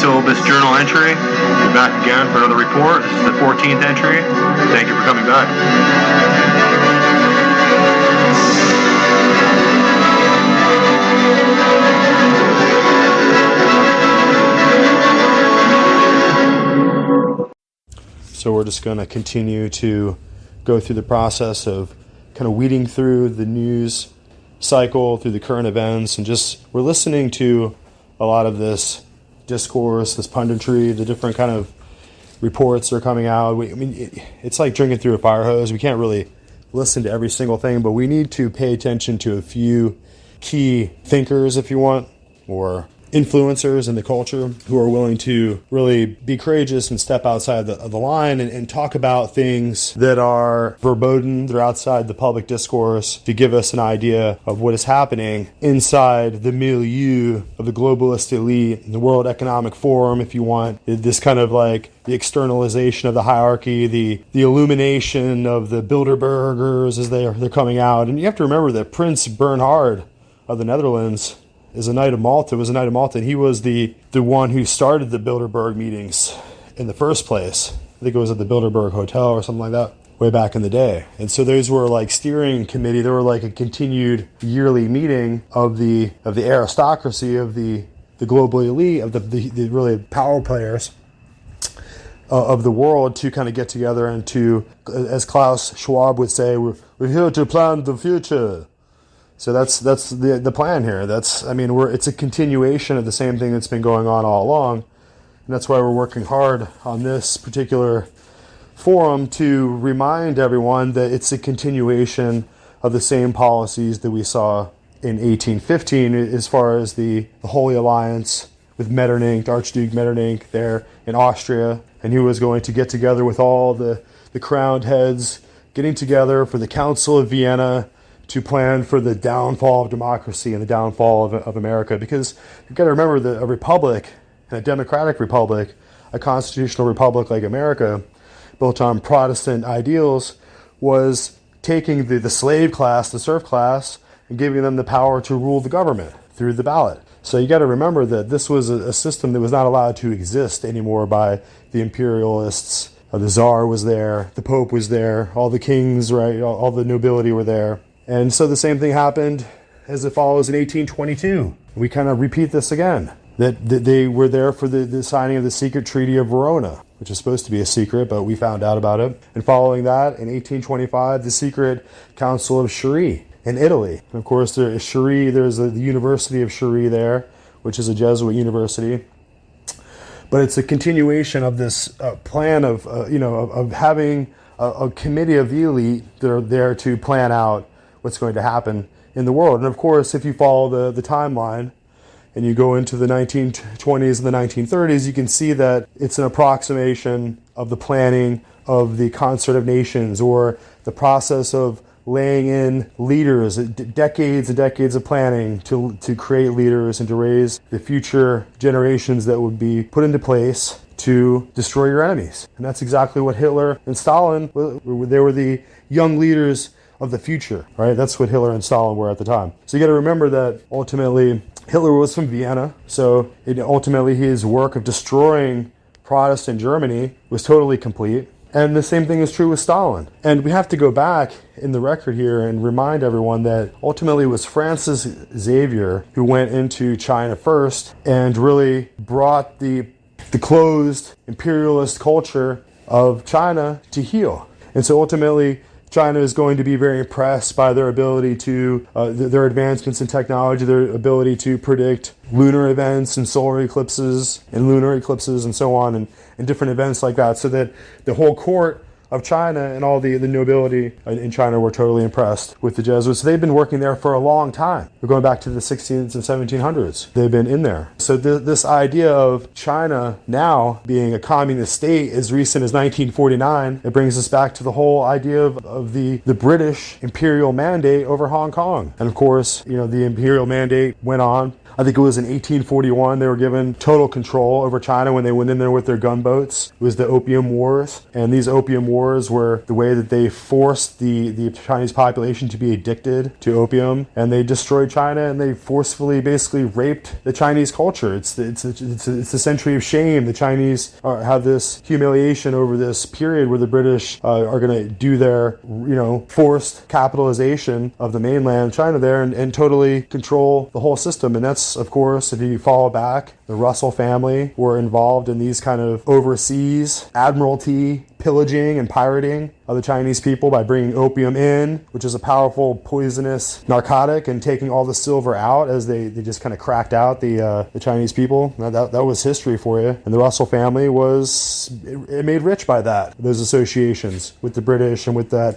Syllabus Journal entry. We're back again for another report. This is the 14th entry. Thank you for coming back. So we're just going to continue to go through the process of kind of weeding through the news cycle, through the current events, and just we're listening to a lot of this discourse, this punditry, the different kind of reports that are coming out. It's like drinking through a fire hose. We can't really listen to every single thing, but we need to pay attention to a few key thinkers, if you want, or influencers in the culture who are willing to really be courageous and step outside the line and talk about things that are verboten, they're outside the public discourse, to give us an idea of what is happening inside the milieu of the globalist elite, the World Economic Forum, if you want, this kind of like the externalization of the hierarchy, the illumination of the Bilderbergers as they're coming out. And you have to remember that Prince Bernhard of the Netherlands was a Knight of Malta, and he was the one who started the Bilderberg meetings in the first place. I think it was at the Bilderberg Hotel or something like that, way back in the day. And so those were like steering committee. They were like a continued yearly meeting of the aristocracy, of the global elite, of the really power players of the world, to kind of get together and to, as Klaus Schwab would say, we're here to plan the future. So that's the plan here. It's a continuation of the same thing that's been going on all along, and that's why we're working hard on this particular forum to remind everyone that it's a continuation of the same policies that we saw in 1815 as far as the Holy Alliance with Metternich, Archduke Metternich there in Austria, and he was going to get together with all the crowned heads, getting together for the Council of Vienna to plan for the downfall of democracy and the downfall of America. Because you've got to remember that a republic, a democratic republic, a constitutional republic like America, built on Protestant ideals, was taking the slave class, the serf class, and giving them the power to rule the government through the ballot. So you got to remember that this was a system that was not allowed to exist anymore by the imperialists. The Tsar was there, the Pope was there, all the kings, right, all the nobility were there. And so the same thing happened as it follows in 1822. We kind of repeat this again, that they were there for the signing of the secret Treaty of Verona, which is supposed to be a secret, but we found out about it. And following that, in 1825, the secret Council of Cheri in Italy. And of course, there's the University of Cheri there, which is a Jesuit university. But it's a continuation of this plan of having a committee of the elite that are there to plan out what's going to happen in the world. And of course, if you follow the timeline and you go into the 1920s and the 1930s, you can see that it's an approximation of the planning of the Concert of Nations, or the process of laying in leaders, decades and decades of planning to create leaders and to raise the future generations that would be put into place to destroy your enemies. And that's exactly what Hitler and Stalin, they were the young leaders of the future, right? That's what Hitler and Stalin were at the time. So you got to remember that ultimately Hitler was from Vienna, so ultimately his work of destroying Protestant Germany was totally complete. And the same thing is true with Stalin. And we have to go back in the record here and remind everyone that ultimately it was Francis Xavier who went into China first and really brought the closed imperialist culture of China to heel. And so ultimately China is going to be very impressed by their ability to, their advancements in technology, their ability to predict lunar events and solar eclipses and lunar eclipses and so on, and different events like that, so that the whole court of China and all the nobility in China were totally impressed with the Jesuits. So they've been working there for a long time. We're going back to the 1600s and 1700s. They've been in there. So this idea of China now being a communist state as recent as 1949, it brings us back to the whole idea of the British imperial mandate over Hong Kong. And of course, the imperial mandate went on I think it was in 1841 they were given total control over China when they went in there with their gunboats. It was the Opium Wars. And these Opium Wars were the way that they forced the Chinese population to be addicted to opium. And they destroyed China and they forcefully basically raped the Chinese culture. It's the century of shame. The Chinese have this humiliation over this period where the British are going to do their, forced capitalization of the mainland China there and totally control the whole system. And that's, of course, if you follow back, the Russell family were involved in these kind of overseas admiralty pillaging and pirating of the Chinese people by bringing opium in, which is a powerful poisonous narcotic, and taking all the silver out as they just kind of cracked out the Chinese people. That was history for you. And the Russell family it made rich by that, those associations with the British and with that,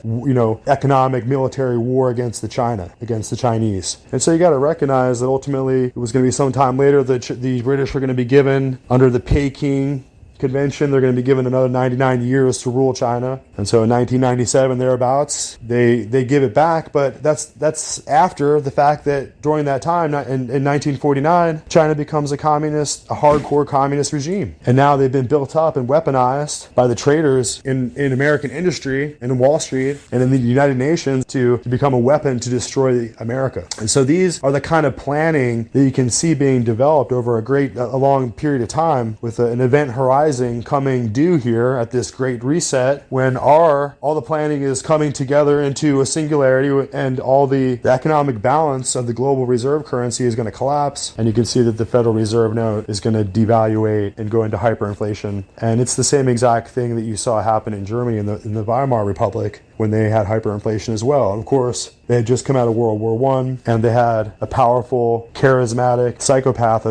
economic military war against the Chinese. And so you got to recognize that ultimately it was going to be some time later that the British are going to be given, under the Peking Convention, they're going to be given another 99 years to rule China. And so in 1997, thereabouts, they give it back. But that's after the fact that during that time, in 1949, China becomes a hardcore communist regime. And now they've been built up and weaponized by the traders in American industry and in Wall Street and in the United Nations to become a weapon to destroy America. And so these are the kind of planning that you can see being developed over a long period of time, with an event horizon coming due here at this great reset, when all the planning is coming together into a singularity, and all the economic balance of the global reserve currency is going to collapse. And you can see that the Federal Reserve note is going to devaluate and go into hyperinflation. And it's the same exact thing that you saw happen in Germany in the Weimar Republic, when they had hyperinflation as well. And of course, they had just come out of World War I, and they had a powerful, charismatic psychopath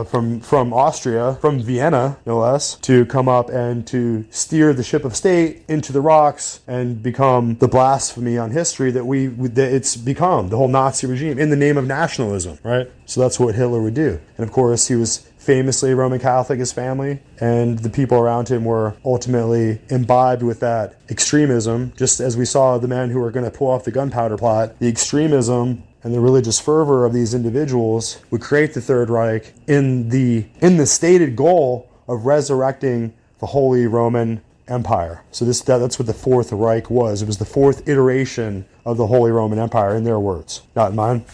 from Austria, from Vienna, no less, to come up and to steer the ship of state into the rocks and become the blasphemy on history that it's become, the whole Nazi regime, in the name of nationalism, right? So that's what Hitler would do. And of course, he was famously Roman Catholic, his family, and the people around him were ultimately imbibed with that extremism, just as we saw the men who were going to pull off the gunpowder plot. The extremism and the religious fervor of these individuals would create the Third Reich in the stated goal of resurrecting the Holy Roman Empire. So that's what the Fourth Reich was. It was the fourth iteration of the Holy Roman Empire, in their words, not mine.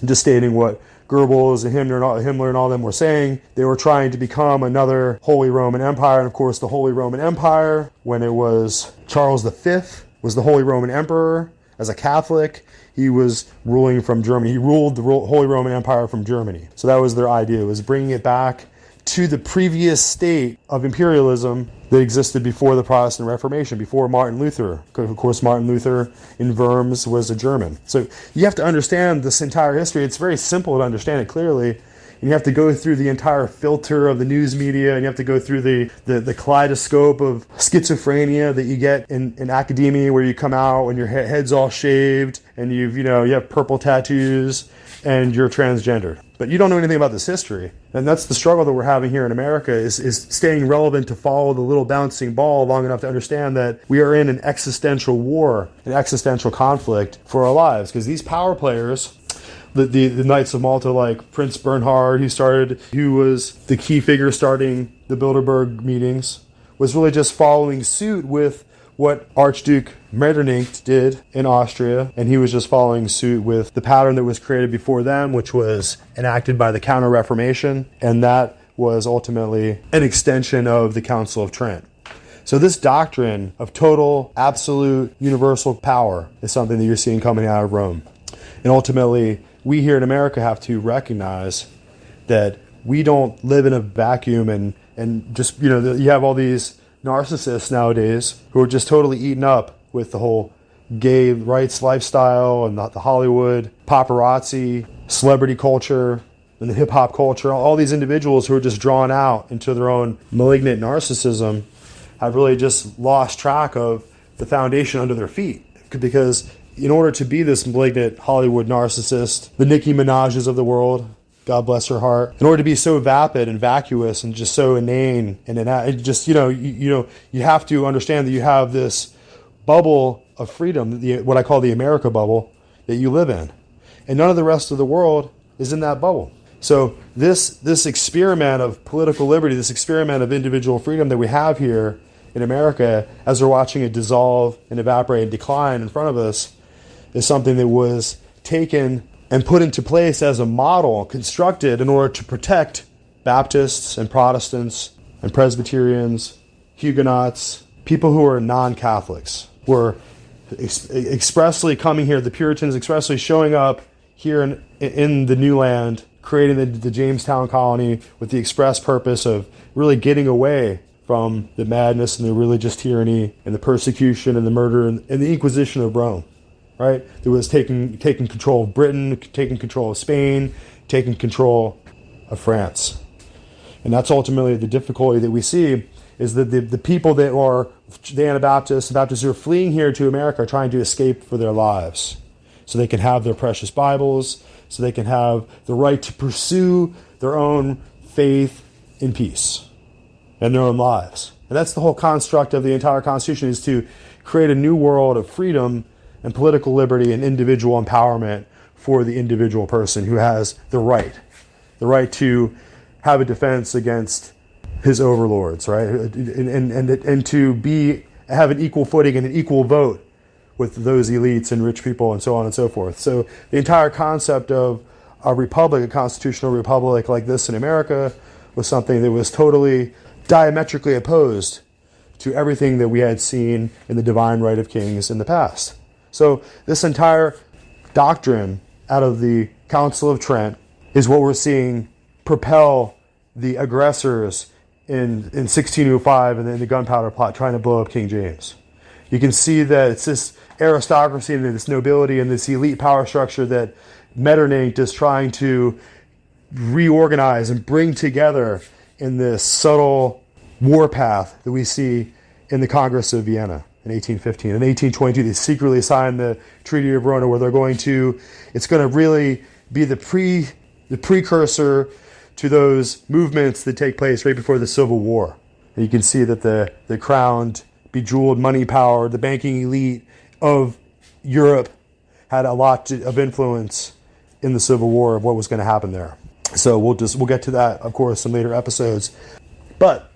I'm just stating what Goebbels and Himmler and all them were saying. They were trying to become another Holy Roman Empire. And of course, the Holy Roman Empire, when it was Charles V, was the Holy Roman Emperor. As a Catholic, he was ruling from Germany. He ruled the Holy Roman Empire from Germany. So that was their idea, was bringing it back to the previous state of imperialism that existed before the Protestant Reformation, before Martin Luther. Of course, Martin Luther in Worms was a German. So you have to understand this entire history. It's very simple to understand it clearly. And you have to go through the entire filter of the news media, and you have to go through the kaleidoscope of schizophrenia that you get in academia, where you come out and your head's all shaved and you have purple tattoos and you're transgender. But you don't know anything about this history. And that's the struggle that we're having here in America, is staying relevant to follow the little bouncing ball long enough to understand that we are in an existential war, an existential conflict for our lives. Because these power players, the Knights of Malta, like Prince Bernhard, who was the key figure starting the Bilderberg meetings, was really just following suit with what Archduke Metternich did in Austria, and he was just following suit with the pattern that was created before them, which was enacted by the Counter-Reformation, and that was ultimately an extension of the Council of Trent. So this doctrine of total, absolute, universal power is something that you're seeing coming out of Rome. And ultimately, we here in America have to recognize that we don't live in a vacuum, and just, you have all these narcissists nowadays who are just totally eaten up with the whole gay rights lifestyle and the Hollywood paparazzi, celebrity culture, and the hip-hop culture. All these individuals who are just drawn out into their own malignant narcissism have really just lost track of the foundation under their feet. Because in order to be this malignant Hollywood narcissist, the Nicki Minaj's of the world, God bless her heart, in order to be so vapid and vacuous and just so inane and just, you have to understand that you have this bubble of freedom, what I call the America bubble, that you live in. And none of the rest of the world is in that bubble. So this experiment of political liberty, this experiment of individual freedom that we have here in America, as we're watching it dissolve and evaporate and decline in front of us, is something that was taken and put into place as a model, constructed in order to protect Baptists and Protestants and Presbyterians, Huguenots, people who are non-Catholics, were expressly coming here, the Puritans expressly showing up here in the new land, creating the Jamestown colony with the express purpose of really getting away from the madness and the religious tyranny and the persecution and the murder and the Inquisition of Rome, right? That was taking control of Britain, taking control of Spain, taking control of France. And that's ultimately the difficulty that we see, is that the people that are the Anabaptists and Baptists who are fleeing here to America are trying to escape for their lives so they can have their precious Bibles, so they can have the right to pursue their own faith in peace and their own lives. And that's the whole construct of the entire Constitution, is to create a new world of freedom and political liberty and individual empowerment for the individual person who has the right to have a defense against his overlords, right? And to have an equal footing and an equal vote with those elites and rich people and so on and so forth. So the entire concept of a republic, a constitutional republic like this in America, was something that was totally diametrically opposed to everything that we had seen in the divine right of kings in the past. So this entire doctrine out of the Council of Trent is what we're seeing propel the aggressors in 1605 and then the gunpowder plot trying to blow up King James. You can see that it's this aristocracy and this nobility and this elite power structure that Metternich is trying to reorganize and bring together in this subtle warpath that we see in the Congress of Vienna in 1815. In 1822, they secretly signed the Treaty of Verona, where it's going to really be the precursor to those movements that take place right before the Civil War. And you can see that the crowned, bejeweled, money-powered, the banking elite of Europe had a lot of influence in the Civil War of what was going to happen there. So we'll get to that, of course, in later episodes. But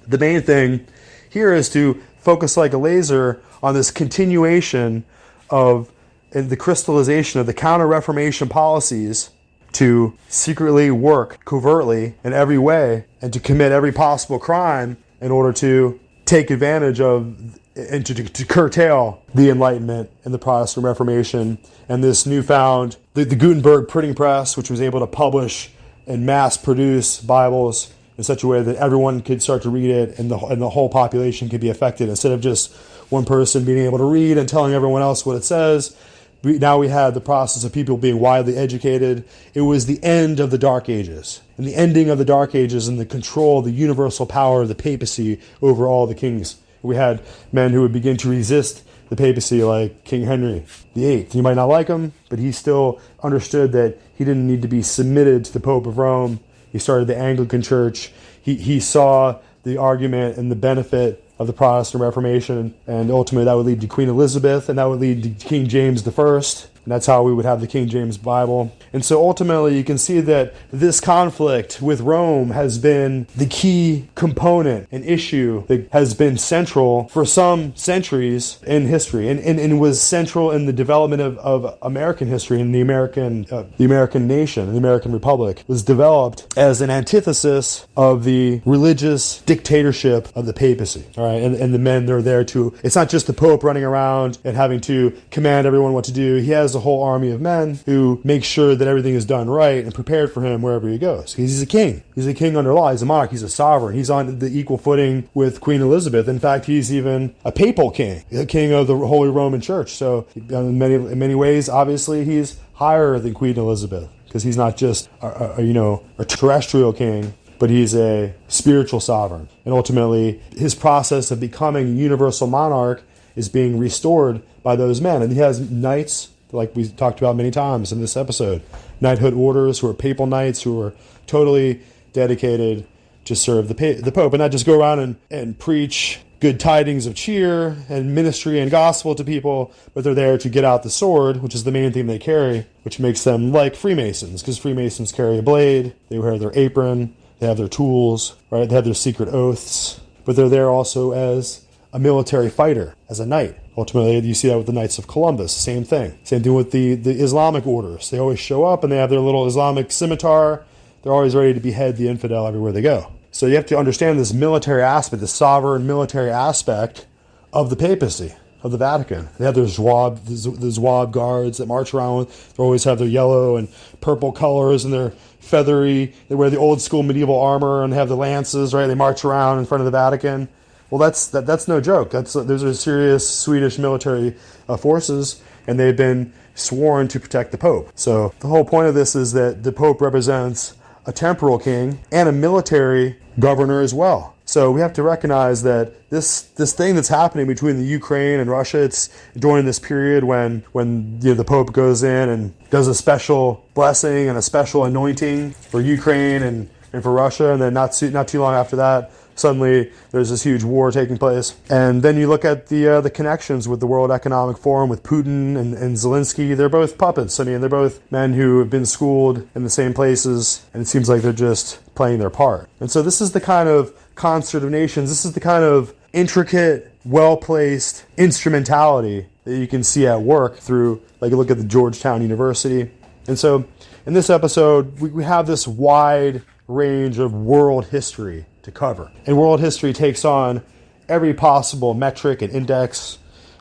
the main thing here is to focus like a laser on this continuation of the crystallization of the Counter-Reformation policies to secretly work covertly in every way and to commit every possible crime in order to take advantage of and to curtail the Enlightenment and the Protestant Reformation and this newfound, the Gutenberg printing press, which was able to publish and mass produce Bibles in such a way that everyone could start to read it and the whole population could be affected. Instead of just one person being able to read and telling everyone else what it says, now we had the process of people being widely educated. It was the end of the Dark Ages. And the ending of the Dark Ages and the control, the universal power of the papacy over all the kings. We had men who would begin to resist the papacy, like King Henry VIII. You might not like him, but he still understood that he didn't need to be submitted to the Pope of Rome. He started the Anglican Church. He saw the argument and the benefit of the Protestant Reformation, and ultimately that would lead to Queen Elizabeth, and that would lead to King James I, and that's how we would have the King James Bible. And so ultimately you can see that this conflict with Rome has been the key component, an issue that has been central for some centuries in history, and was central in the development of American history, and the American nation, the American Republic, was developed as an antithesis of the religious dictatorship of the papacy. All right, and the men that are there to, it's not just the Pope running around and having to command everyone what to do. He has a whole army of men who make sure that everything is done right and prepared for him wherever he goes. He's a king. He's a king under law. He's a monarch. He's a sovereign. He's on the equal footing with Queen Elizabeth. In fact, he's even a papal king, a king of the Holy Roman Church. So in many ways, obviously, he's higher than Queen Elizabeth, because he's not just a terrestrial king, but he's a spiritual sovereign. And ultimately, his process of becoming universal monarch is being restored by those men. And he has knights, like we talked about many times in this episode, knighthood orders who are papal knights who are totally dedicated to serve the Pope, and not just go around and preach good tidings of cheer and ministry and gospel to people, but they're there to get out the sword, which is the main thing they carry, which makes them like Freemasons, because Freemasons carry a blade, they wear their apron, they have their tools, right? They have their secret oaths, but they're there also as a military fighter, as a knight. Ultimately, you see that with the Knights of Columbus, same thing. Same thing with the Islamic orders. They always show up and they have their little Islamic scimitar. They're always ready to behead the infidel everywhere they go. So you have to understand this military aspect, the sovereign military aspect of the papacy, of the Vatican. They have their Zouave guards that march around. They always have their yellow and purple colors and their feathery. They wear the old school medieval armor and have the lances, right? They march around in front of the Vatican. Well, that's no joke. Those are serious Swedish military forces, and they've been sworn to protect the Pope. So the whole point of this is that the Pope represents a temporal king and a military governor as well. So we have to recognize that this thing that's happening between the Ukraine and Russia, it's during this period when the Pope goes in and does a special blessing and a special anointing for Ukraine and for Russia, and then not too long after that, suddenly there's this huge war taking place. And then you look at the connections with the World Economic Forum, with Putin and Zelensky. They're both puppets. I mean, they're both men who have been schooled in the same places, and it seems like they're just playing their part. And so this is the kind of concert of nations. This is the kind of intricate, well-placed instrumentality that you can see at work through, like, look at the Georgetown University. And so in this episode, we have this wide range of world history to cover. And world history takes on every possible metric and index,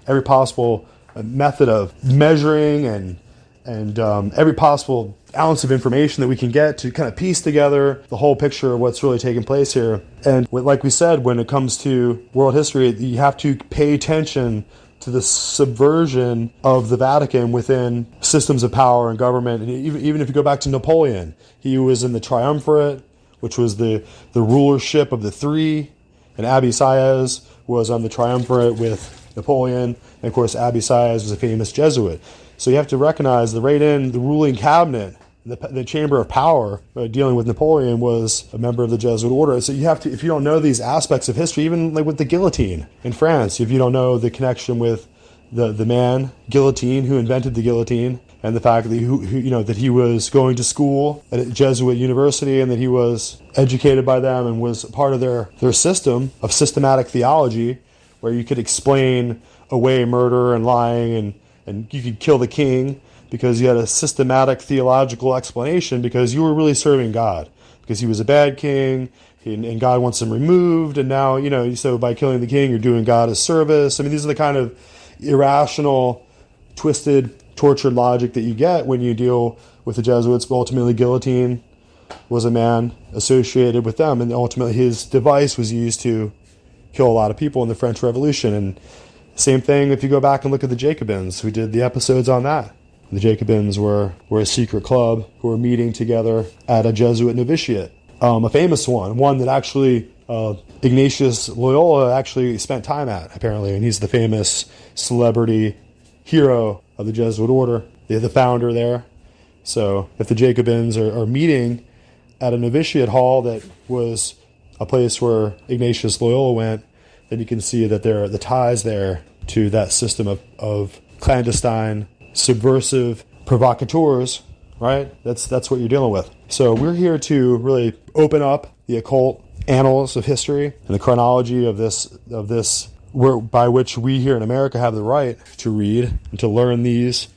every possible method of measuring and every possible ounce of information that we can get to kind of piece together the whole picture of what's really taking place here. And like we said, when it comes to world history, you have to pay attention to the subversion of the Vatican within systems of power and government. And even if you go back to Napoleon, he was in the triumvirate, which was the rulership of the three, and Abbe Sieyès was on the triumvirate with Napoleon, and of course Abbe Sieyès was a famous Jesuit. So you have to recognize the ruling cabinet, the chamber of power dealing with Napoleon was a member of the Jesuit order. So you have to, if you don't know these aspects of history, even like with the guillotine in France, if you don't know the connection with the man Guillotine who invented the guillotine, and the fact that that he was going to school at a Jesuit university and that he was educated by them and was part of their system of systematic theology, where you could explain away murder and lying and you could kill the king because you had a systematic theological explanation because you were really serving God, because he was a bad king and God wants him removed, and now so by killing the king you're doing God a service. I mean, these are the kind of irrational, twisted, tortured logic that you get when you deal with the Jesuits. But ultimately, Guillotine was a man associated with them, and ultimately his device was used to kill a lot of people in the French Revolution. And same thing if you go back and look at the Jacobins. We did the episodes on that. The Jacobins were a secret club who were meeting together at a Jesuit novitiate. A famous one that actually Ignatius Loyola actually spent time at, apparently, and he's the famous celebrity hero of the Jesuit order. They're the founder there. So if the Jacobins are meeting at a novitiate hall that was a place where Ignatius Loyola went, then you can see that there are the ties there to that system of clandestine, subversive provocateurs, right? That's what you're dealing with. So we're here to really open up the occult annals of history and the chronology of this by which we here in America have the right to read and to learn these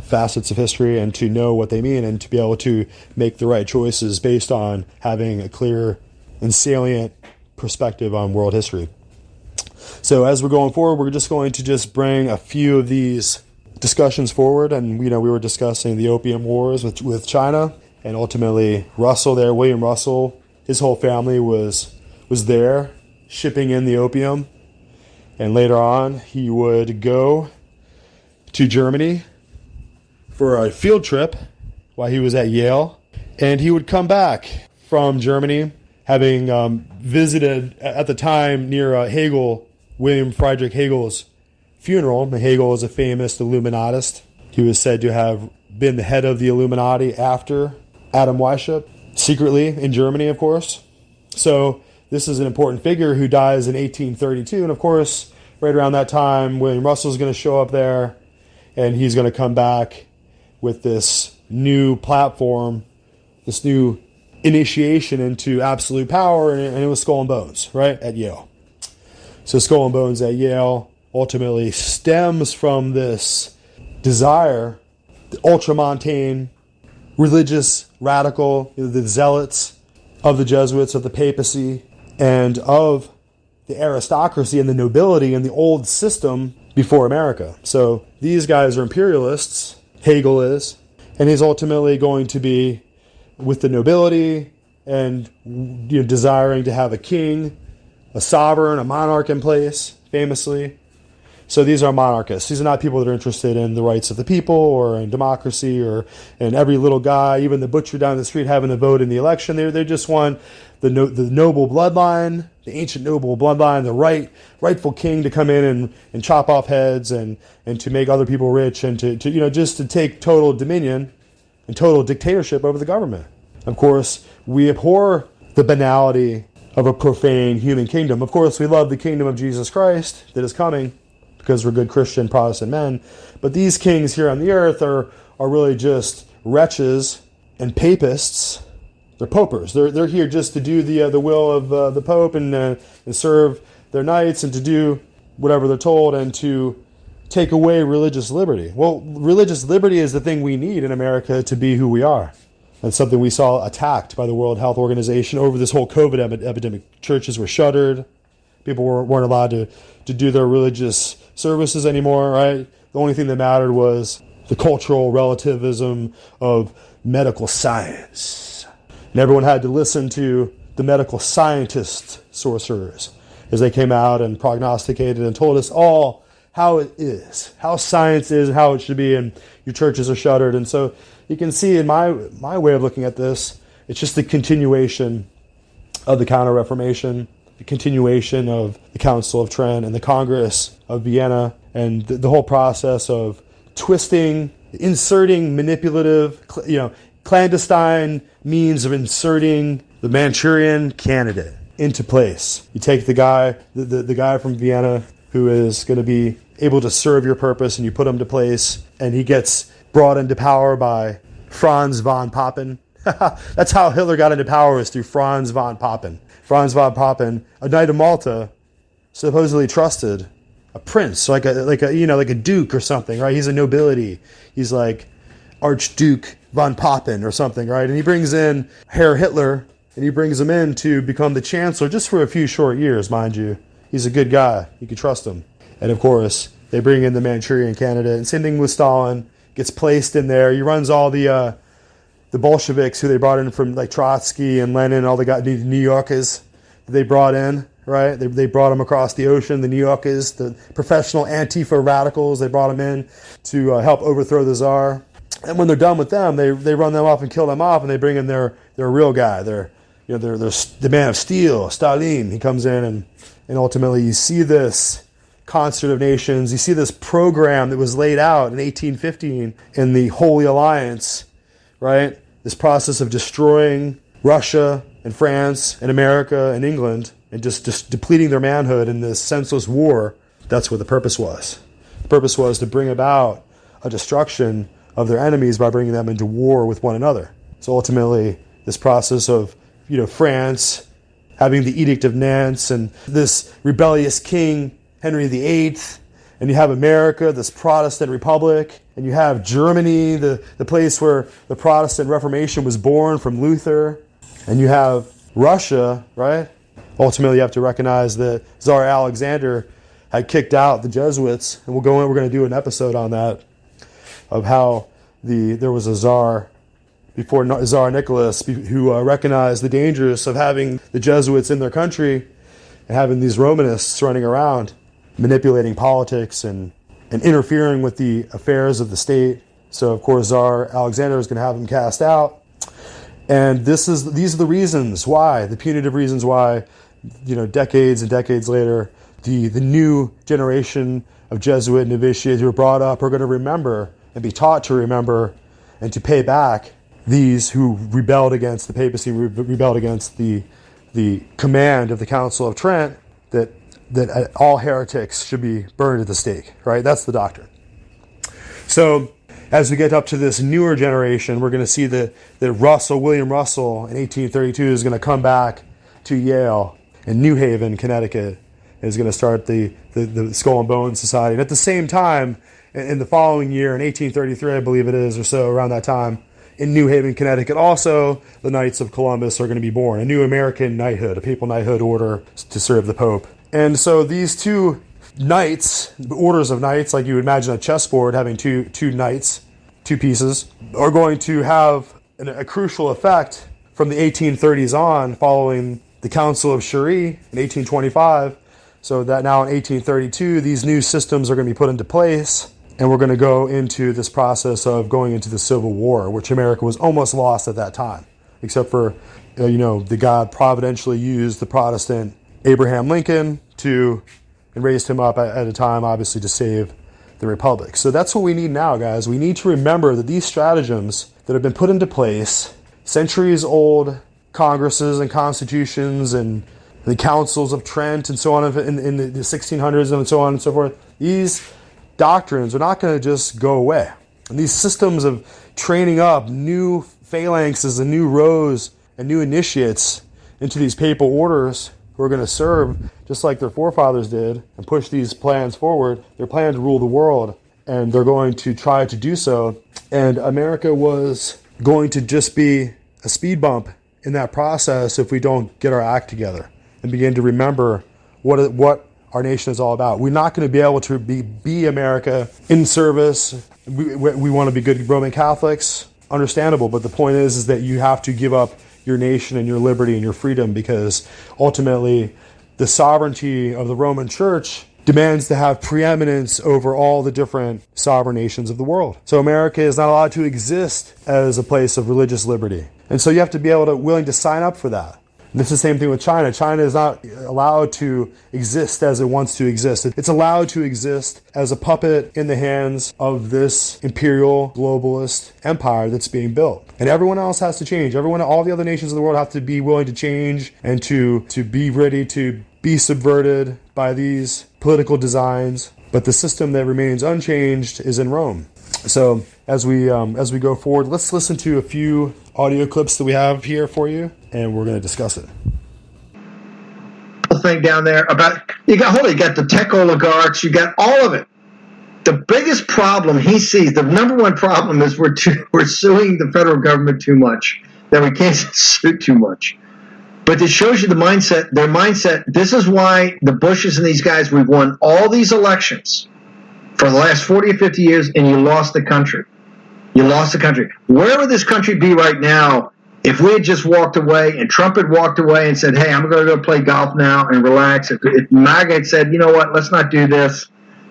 facets of history and to know what they mean and to be able to make the right choices based on having a clear and salient perspective on world history. So as we're going forward, we're just going to bring a few of these discussions forward. And we were discussing the opium wars with China, and ultimately William Russell, his whole family was there shipping in the opium. And later on, he would go to Germany for a field trip while he was at Yale. And he would come back from Germany, having visited at the time near William Friedrich Hegel's funeral. Hegel is a famous Illuminatist. He was said to have been the head of the Illuminati after Adam Weishaupt, secretly in Germany, of course. So this is an important figure who dies in 1832. And of course, right around that time, William Russell is going to show up there, and he's going to come back with this new platform, this new initiation into absolute power, and it was Skull and Bones, right, at Yale. So Skull and Bones at Yale ultimately stems from this desire, the ultramontane, religious, radical, the zealots of the Jesuits, of the papacy, and of the aristocracy and the nobility and the old system before America. So these guys are imperialists, Hegel is, and he's ultimately going to be with the nobility and desiring to have a king, a sovereign, a monarch in place, famously. So these are monarchists. These are not people that are interested in the rights of the people or in democracy or in every little guy, even the butcher down the street having a vote in the election. They just want the noble bloodline, the ancient noble bloodline, the rightful king to come in and chop off heads and to make other people rich and to just to take total dominion and total dictatorship over the government. Of course, we abhor the banality of a profane human kingdom. Of course, we love the kingdom of Jesus Christ that is coming because we're good Christian Protestant men. But these kings here on the earth are really just wretches and papists. They're popers. They're here just to do the will of the Pope and serve their knights and to do whatever they're told and to take away religious liberty. Well, religious liberty is the thing we need in America to be who we are. That's something we saw attacked by the World Health Organization over this whole COVID epidemic. Churches were shuttered. People weren't allowed to do their religious services anymore, right? The only thing that mattered was the cultural relativism of medical science. And everyone had to listen to the medical scientist sorcerers as they came out and prognosticated and told us all how it is, how science is, and how it should be, and your churches are shuttered. And so you can see in my way of looking at this, it's just the continuation of the Counter-Reformation, the continuation of the Council of Trent and the Congress of Vienna, and the whole process of twisting, inserting manipulative, clandestine means of inserting the Manchurian candidate into place. You take the guy, the guy from Vienna who is going to be able to serve your purpose, and you put him to place, and he gets brought into power by Franz von Papen. That's how Hitler got into power, was through Franz von Papen. Franz von Papen, a knight of Malta, supposedly trusted a prince, like a duke or something, right? He's a nobility. He's like Archduke von Papen or something, right? And he brings in Herr Hitler, and he brings him in to become the chancellor just for a few short years, mind you. He's a good guy. You can trust him. And of course, they bring in the Manchurian candidate. And same thing with Stalin. Gets placed in there. He runs all the Bolsheviks who they brought in from like Trotsky and Lenin, all the New Yorkers that they brought in, right? They brought them across the ocean, the New Yorkers, the professional Antifa radicals. They brought them in to help overthrow the Tsar. And when they're done with them, they run them off and kill them off, and they bring in their real guy. They're the man of steel, Stalin. He comes in and ultimately you see this concert of nations. You see this program that was laid out in 1815 in the Holy Alliance, right? This process of destroying Russia and France and America and England and just depleting their manhood in this senseless war. That's what the purpose was. The purpose was to bring about a destruction of their enemies by bringing them into war with one another. So ultimately, this process of France having the Edict of Nantes and this rebellious king, Henry VIII, and you have America, this Protestant republic, and you have Germany, the place where the Protestant Reformation was born from Luther, and you have Russia, right? Ultimately, you have to recognize that Tsar Alexander had kicked out the Jesuits, and we're going to do an episode on that, of how there was a Tsar before Tsar Nicholas who recognized the dangers of having the Jesuits in their country and having these Romanists running around, manipulating politics and interfering with the affairs of the state. So, of course, Tsar Alexander is going to have them cast out. And these are the reasons why, the punitive reasons why, decades and decades later, the new generation of Jesuit novitiates who are brought up are going to remember and be taught to remember and to pay back these who rebelled against the papacy, rebelled against the the command of the Council of Trent that all heretics should be burned at the stake, right? That's the doctrine. So as we get up to this newer generation, we're going to see that William Russell in 1832 is going to come back to Yale, and New Haven, Connecticut, is going to start the Skull and Bones Society. And at the same time, in the following year, in 1833, I believe it is, or so, around that time, in New Haven, Connecticut, also, the Knights of Columbus are going to be born, a new American knighthood, a papal knighthood order to serve the Pope. And so these two knights, orders of knights, like you would imagine a chessboard having two knights, two pieces, are going to have a crucial effect from the 1830s on, following the Council of Sheri in 1825, so that now in 1832, these new systems are going to be put into place, and we're going to go into this process of going into the Civil War, which America was almost lost at that time, except for, the God providentially used the Protestant Abraham Lincoln and raised him up at a time, obviously, to save the Republic. So that's what we need now, guys. We need to remember that these stratagems that have been put into place, centuries old congresses and constitutions and the councils of Trent and so on in the 1600s and so on and so forth, these doctrines are not going to just go away. And these systems of training up new phalanxes and new rows and new initiates into these papal orders who are going to serve just like their forefathers did and push these plans forward. Their plan to rule the world, and they're going to try to do so. And America was going to just be a speed bump in that process if we don't get our act together and begin to remember what our nation is all about. We're not going to be able to be America in service. We want to be good Roman Catholics, understandable, but the point is that you have to give up your nation and your liberty and your freedom, because ultimately the sovereignty of the Roman Church demands to have preeminence over all the different sovereign nations of the world. So America is not allowed to exist as a place of religious liberty. And so you have to be willing to sign up for that. And it's the same thing with China. China is not allowed to exist as it wants to exist. It's allowed to exist as a puppet in the hands of this imperial globalist empire that's being built. And everyone else has to change. All the other nations of the world have to be willing to change and to be ready to be subverted by these political designs. But the system that remains unchanged is in Rome. So as we go forward, let's listen to a few audio clips that we have here for you, and we're going to discuss it. Thing down there about you got the tech oligarchs, you got all of it. The biggest problem he sees, the number one problem, is we're suing the federal government too much, that we can't sue too much. But it shows you their mindset. This is why the Bushes and these guys, we've won all these elections for the last 40 or 50 years, and you lost the country. You lost the country. Where would this country be right now if we had just walked away and Trump had walked away and said, hey, I'm going to go play golf now and relax? If MAGA had said, you know what, let's not do this.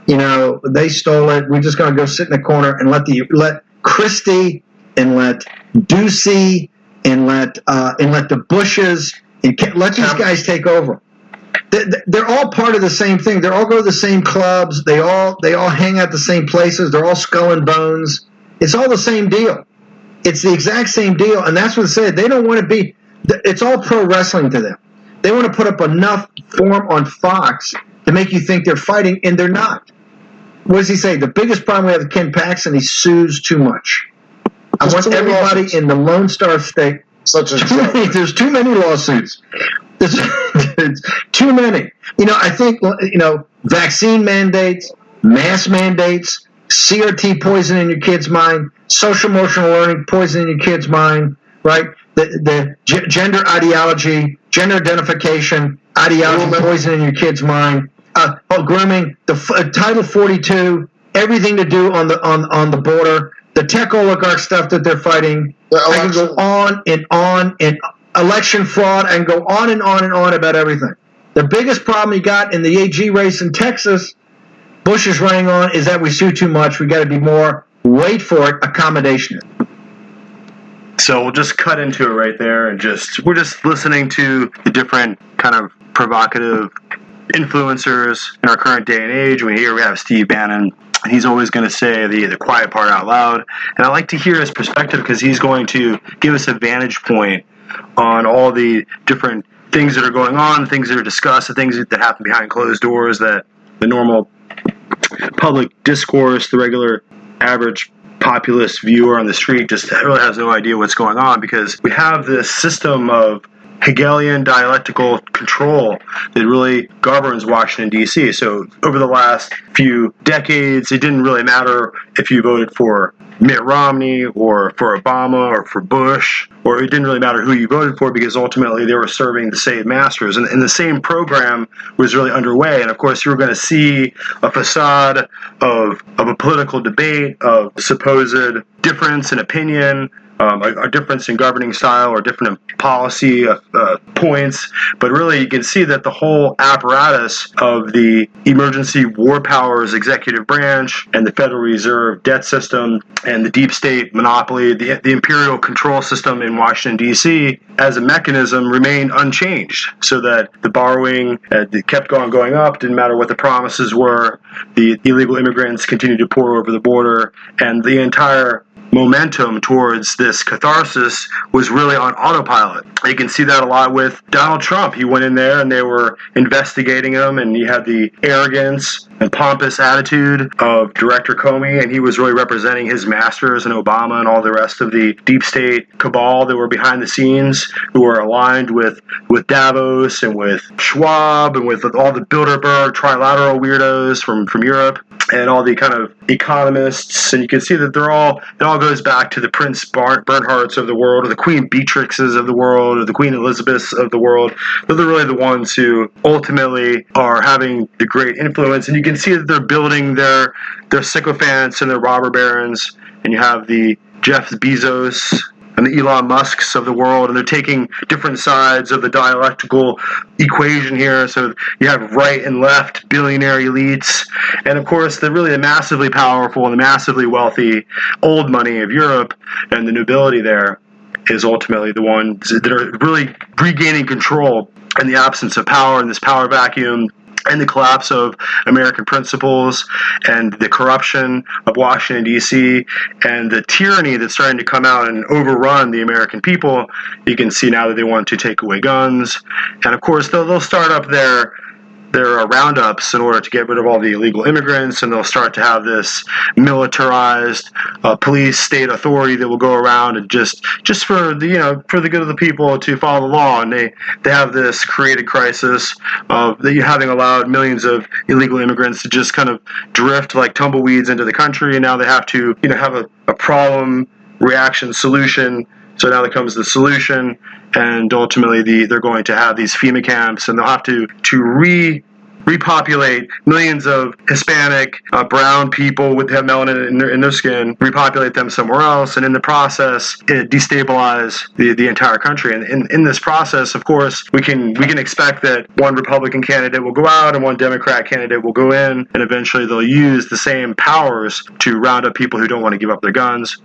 They stole it. We're just going to go sit in the corner and let Christie and let Ducey and let the Bushes and let these guys take over. They're all part of the same thing. They all go to the same clubs. They all hang out the same places. They're all skull and bones. It's all the same deal. It's the exact same deal, and that's what it said. They don't want to be. It's all pro wrestling to them. They want to put up enough form on Fox to make you think they're fighting, and they're not. What does he say? The biggest problem we have with Ken Paxton, he sues too much. I want everybody in the Lone Star State. There's too many lawsuits. There's too many. I think vaccine mandates, mass mandates, CRT poison in your kid's mind, social emotional learning poison in your kid's mind, right? The gender ideology, gender identification ideology poison in your kid's mind. Grooming, the Title 42, everything to do on the border, the tech oligarch stuff that they're fighting. I can go on and on, and election fraud, and go on and on and on about everything. The biggest problem you got in the AG race in Texas, Bush is running on, is that we sue too much. We got to be more, wait for it, accommodation. So we'll just cut into it right there, and we're just listening to the different kind of provocative influencers in our current day and age. We have Steve Bannon, and he's always going to say the quiet part out loud. And I like to hear his perspective because he's going to give us a vantage point on all the different things that are going on, things that are discussed, the things that happen behind closed doors that the normal public discourse, the regular average populist viewer on the street just really has no idea what's going on, because we have this system of Hegelian dialectical control that really governs Washington, D.C. So over the last few decades, it didn't really matter if you voted for Mitt Romney or for Obama or for Bush, or it didn't really matter who you voted for, because ultimately they were serving the same masters. And the same program was really underway. And of course, you were going to see a facade of a political debate, of supposed difference in opinion, a difference in governing style or different policy points, but really you can see that the whole apparatus of the emergency war powers executive branch and the Federal Reserve debt system and the deep state monopoly, the imperial control system in Washington, D.C., as a mechanism remained unchanged, so that the borrowing kept going up, didn't matter what the promises were, the illegal immigrants continued to pour over the border, and the entire momentum towards this catharsis was really on autopilot. You can see that a lot with Donald Trump. He went in there and they were investigating him, and he had the arrogance and pompous attitude of Director Comey, and he was really representing his masters and Obama and all the rest of the deep state cabal that were behind the scenes, who were aligned with Davos and with Schwab and with all the Bilderberg trilateral weirdos from Europe, and all the kind of economists. And you can see that it all goes back to the Prince Bernhardts of the world, or the Queen Beatrixes of the world, or the Queen Elizabeths of the world. They're really the ones who ultimately are having the great influence. And you can see that they're building their sycophants and their robber barons. And you have the Jeff Bezos and the Elon Musks of the world, and they're taking different sides of the dialectical equation here. So you have right and left billionaire elites, and of course the massively powerful and the massively wealthy old money of Europe, and the nobility there is ultimately the ones that are really regaining control in the absence of power, in this power vacuum, and the collapse of American principles, and the corruption of Washington, D.C., and the tyranny that's starting to come out and overrun the American people. You can see now that they want to take away guns. And of course, they'll start up their roundups in order to get rid of all the illegal immigrants, and they'll start to have this militarized police state authority that will go around and just for the for the good of the people to follow the law. And they have this created crisis of having allowed millions of illegal immigrants to just kind of drift like tumbleweeds into the country, and now they have to have a problem reaction solution. So now there comes the solution, and ultimately they're going to have these FEMA camps, and they'll have to repopulate millions of Hispanic, brown people with have melanin in their skin, repopulate them somewhere else, and in the process, destabilize the entire country. And in this process, of course, we can expect that one Republican candidate will go out and one Democrat candidate will go in, and eventually they'll use the same powers to round up people who don't want to give up their guns.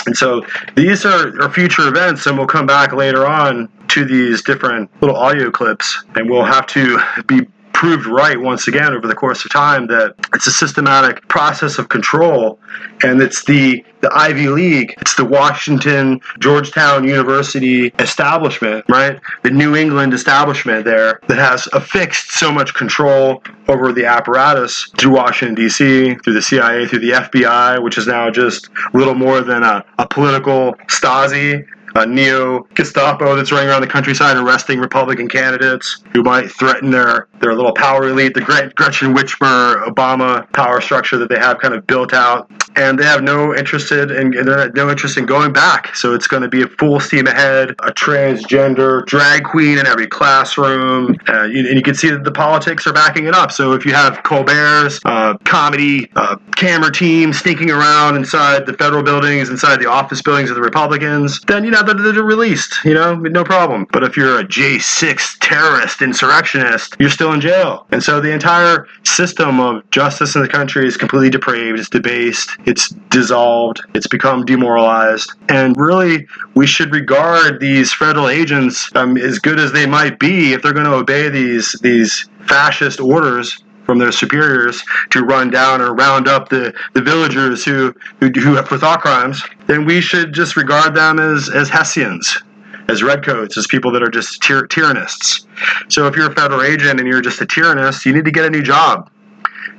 And so these are future events, and we'll come back later on to these different little audio clips, and we'll have to be proved right once again over the course of time that it's a systematic process of control, and it's the Ivy League, it's the Washington, Georgetown University establishment, right? The New England establishment there that has affixed so much control over the apparatus through Washington, D.C., through the CIA, through the FBI, which is now just little more than a political Stasi, a neo-Gestapo that's running around the countryside arresting Republican candidates who might threaten their little power elite, the Gretchen Whitmer Obama power structure that they have kind of built out. And they have no interest in going back. So it's going to be a full steam ahead, a transgender drag queen in every classroom. And you can see that the politics are backing it up. So if you have Colbert's comedy camera team sneaking around inside the federal buildings, inside the office buildings of the Republicans, then they're released, no problem. But if you're a J6 terrorist insurrectionist, you're still in jail. And so the entire system of justice in the country is completely depraved, it's debased, it's dissolved, it's become demoralized. And really, we should regard these federal agents, as good as they might be, if they're going to obey these fascist orders from their superiors to run down or round up the villagers who have for thought crimes, then we should just regard them as Hessians, as redcoats, as people that are just tyrannists. So if you're a federal agent and you're just a tyrannist, you need to get a new job.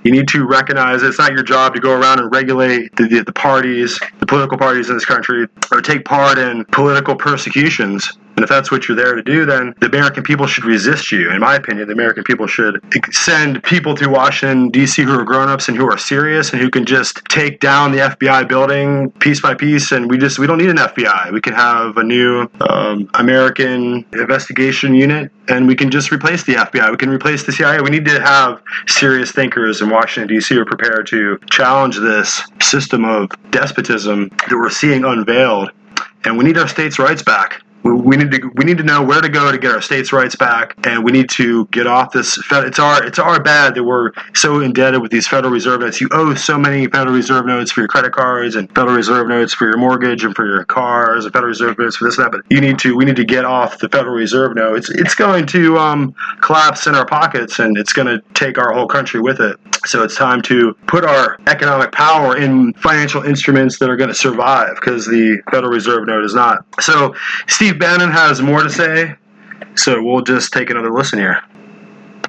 You need to recognize it's not your job to go around and regulate the parties, the political parties in this country, or take part in political persecutions. And if that's what you're there to do, then the American people should resist you. In my opinion, the American people should send people to Washington, D.C. who are grown-ups and who are serious and who can just take down the FBI building piece by piece. And we don't need an FBI. We can have a new American investigation unit, and we can just replace the FBI. We can replace the CIA. We need to have serious thinkers in Washington, D.C. who are prepared to challenge this system of despotism that we're seeing unveiled. And we need our states' rights back. We need to know where to go to get our states' rights back, and we need to get off this. It's our bad that we're so indebted with these Federal Reserve notes. You owe so many Federal Reserve notes for your credit cards, and Federal Reserve notes for your mortgage, and for your cars, and Federal Reserve notes for this and that. But we need to get off the Federal Reserve note. It's going to collapse in our pockets, and it's going to take our whole country with it. So it's time to put our economic power in financial instruments that are going to survive, because the Federal Reserve note is not. So Steve Bannon has more to say, so we'll just take another listen here.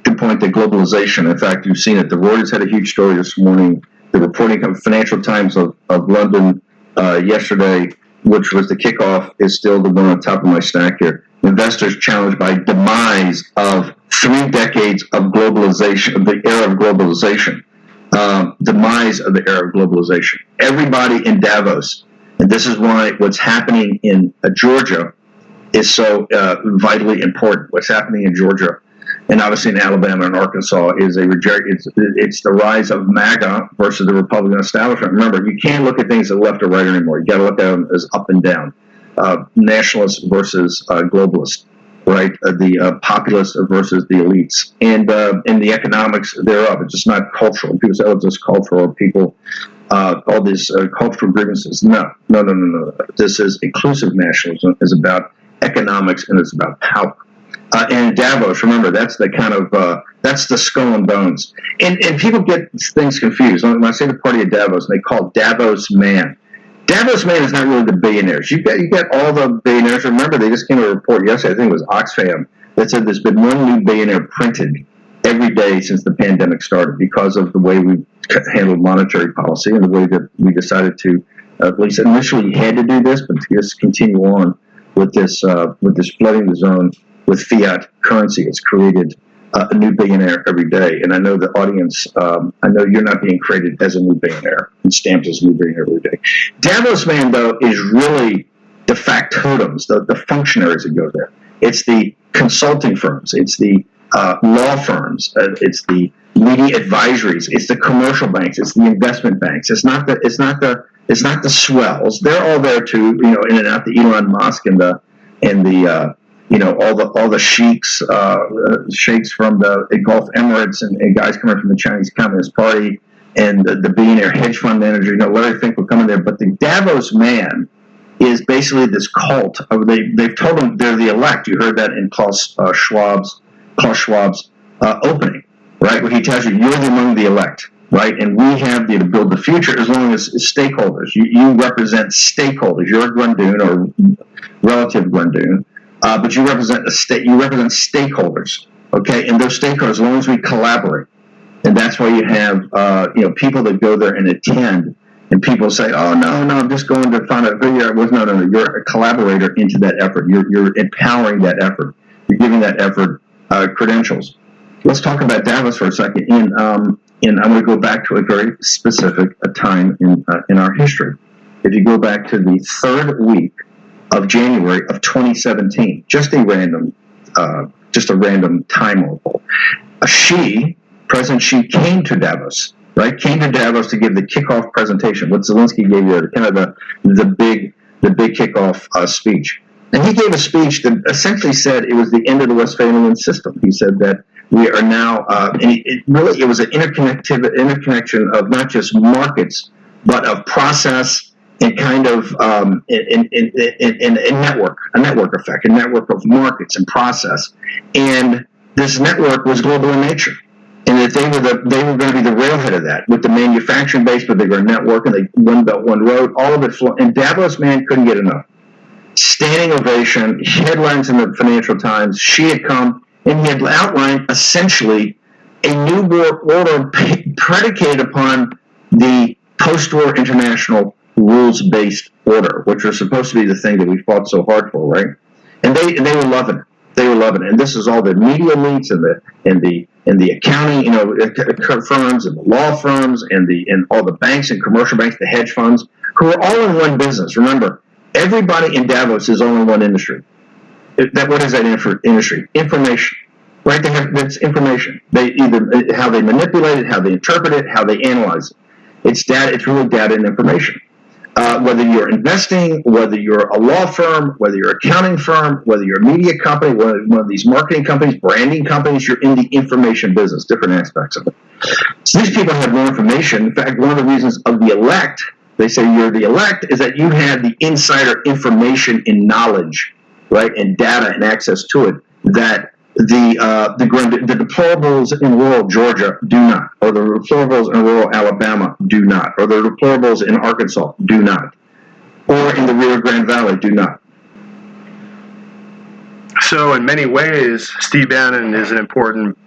Good point, the globalization. In fact, you've seen it. The Reuters had a huge story this morning. The reporting of Financial Times of London yesterday, which was the kickoff, is still the one on top of my stack here. Investors challenged by demise of 3 decades of globalization, of the era of globalization. Demise of the era of globalization. Everybody in Davos, and this is why what's happening in Georgia is so vitally important. What's happening in Georgia, and obviously in Alabama and Arkansas, is it's the rise of MAGA versus the Republican establishment. Remember, you can't look at things as left or right anymore. You got to look at them as up and down. Nationalists versus globalists, right? The populists versus the elites, and the economics thereof. It's just not cultural. People say, "Oh, it's just cultural." People, all these cultural grievances. No. This is inclusive nationalism. Is about economics, and it's about power. And Davos, remember, that's the kind of that's the skull and bones. And people get things confused. When I say the party of Davos, they call Davos man. Davos man is not really the billionaires. You got all the billionaires. Remember, they just came a report yesterday, I think it was Oxfam, that said there's been one new billionaire printed every day since the pandemic started because of the way we handled monetary policy and the way that we decided to, at least initially had to do this, but to just continue on with this flooding the zone with fiat currency. It's created a new billionaire every day. And I know the audience, I know you're not being created as a new billionaire and stamped as a new billionaire every day. Davos man, though, is really the factotums, the functionaries that go there. It's the consulting firms. It's the law firms. It's the media advisories. It's the commercial banks. It's the investment banks. It's not the swells. They're all there too, in and out. The Elon Musk and the all the sheiks from the Gulf Emirates and guys coming from the Chinese Communist Party and the billionaire hedge fund manager. Larry Fink will come in there, but the Davos man is basically this cult. They've told him they're the elect. You heard that in Klaus Schwab's opening, right, where he tells you you're among the elect, right, and we have to build the future as long as stakeholders. You represent stakeholders. You're a Grundun or relative Grundun. But you represent a state. You represent stakeholders, okay? And those stakeholders, as long as we collaborate, and that's why you have people that go there and attend, and people say, "Oh no, I'm just going to find out who you are." No, you're a collaborator into that effort. You're empowering that effort. You're giving that effort credentials. Let's talk about Davos for a second. And I'm going to go back to a very specific time in our history. If you go back to the 3rd week of January of 2017, just a random time interval. President Xi came to Davos, right? Came to Davos to give the kickoff presentation. What Zelensky gave you, kind of the big kickoff speech. And he gave a speech that essentially said it was the end of the Westphalian system. He said that we are now, and it was an interconnection of not just markets, but of process and kind of a network effect, a network of markets and process. And this network was global in nature. And that they were going to be the railhead of that with the manufacturing base, but they were a network and they one belt, one road, all of it. And Davos man couldn't get enough. standing ovation, headlines in the Financial Times. She had come and he had outlined essentially a new world order predicated upon the post-war international rules-based order, which was supposed to be the thing that we fought so hard for, right? And they were loving it. They were loving it. And this is all the media elites and the accounting, firms and the law firms and all the banks and commercial banks, the hedge funds, who are all in one business. Remember, everybody in Davos is all in one industry. What is that industry? Information. Right? That's information. They either how they manipulate it, how they interpret it, how they analyze it. It's data. It's really data and information. Whether you're investing, whether you're a law firm, whether you're an accounting firm, whether you're a media company, one of these marketing companies, branding companies, you're in the information business, different aspects of it. So these people have more information. In fact, one of the reasons of the elect, they say you're the elect, is that you have the insider information and knowledge, right, and data and access to it that the deplorables in rural Georgia do not, or the deplorables in rural Alabama do not, or the deplorables in Arkansas do not, or in the Rio Grande Valley do not. So in many ways, Steve Bannon is an important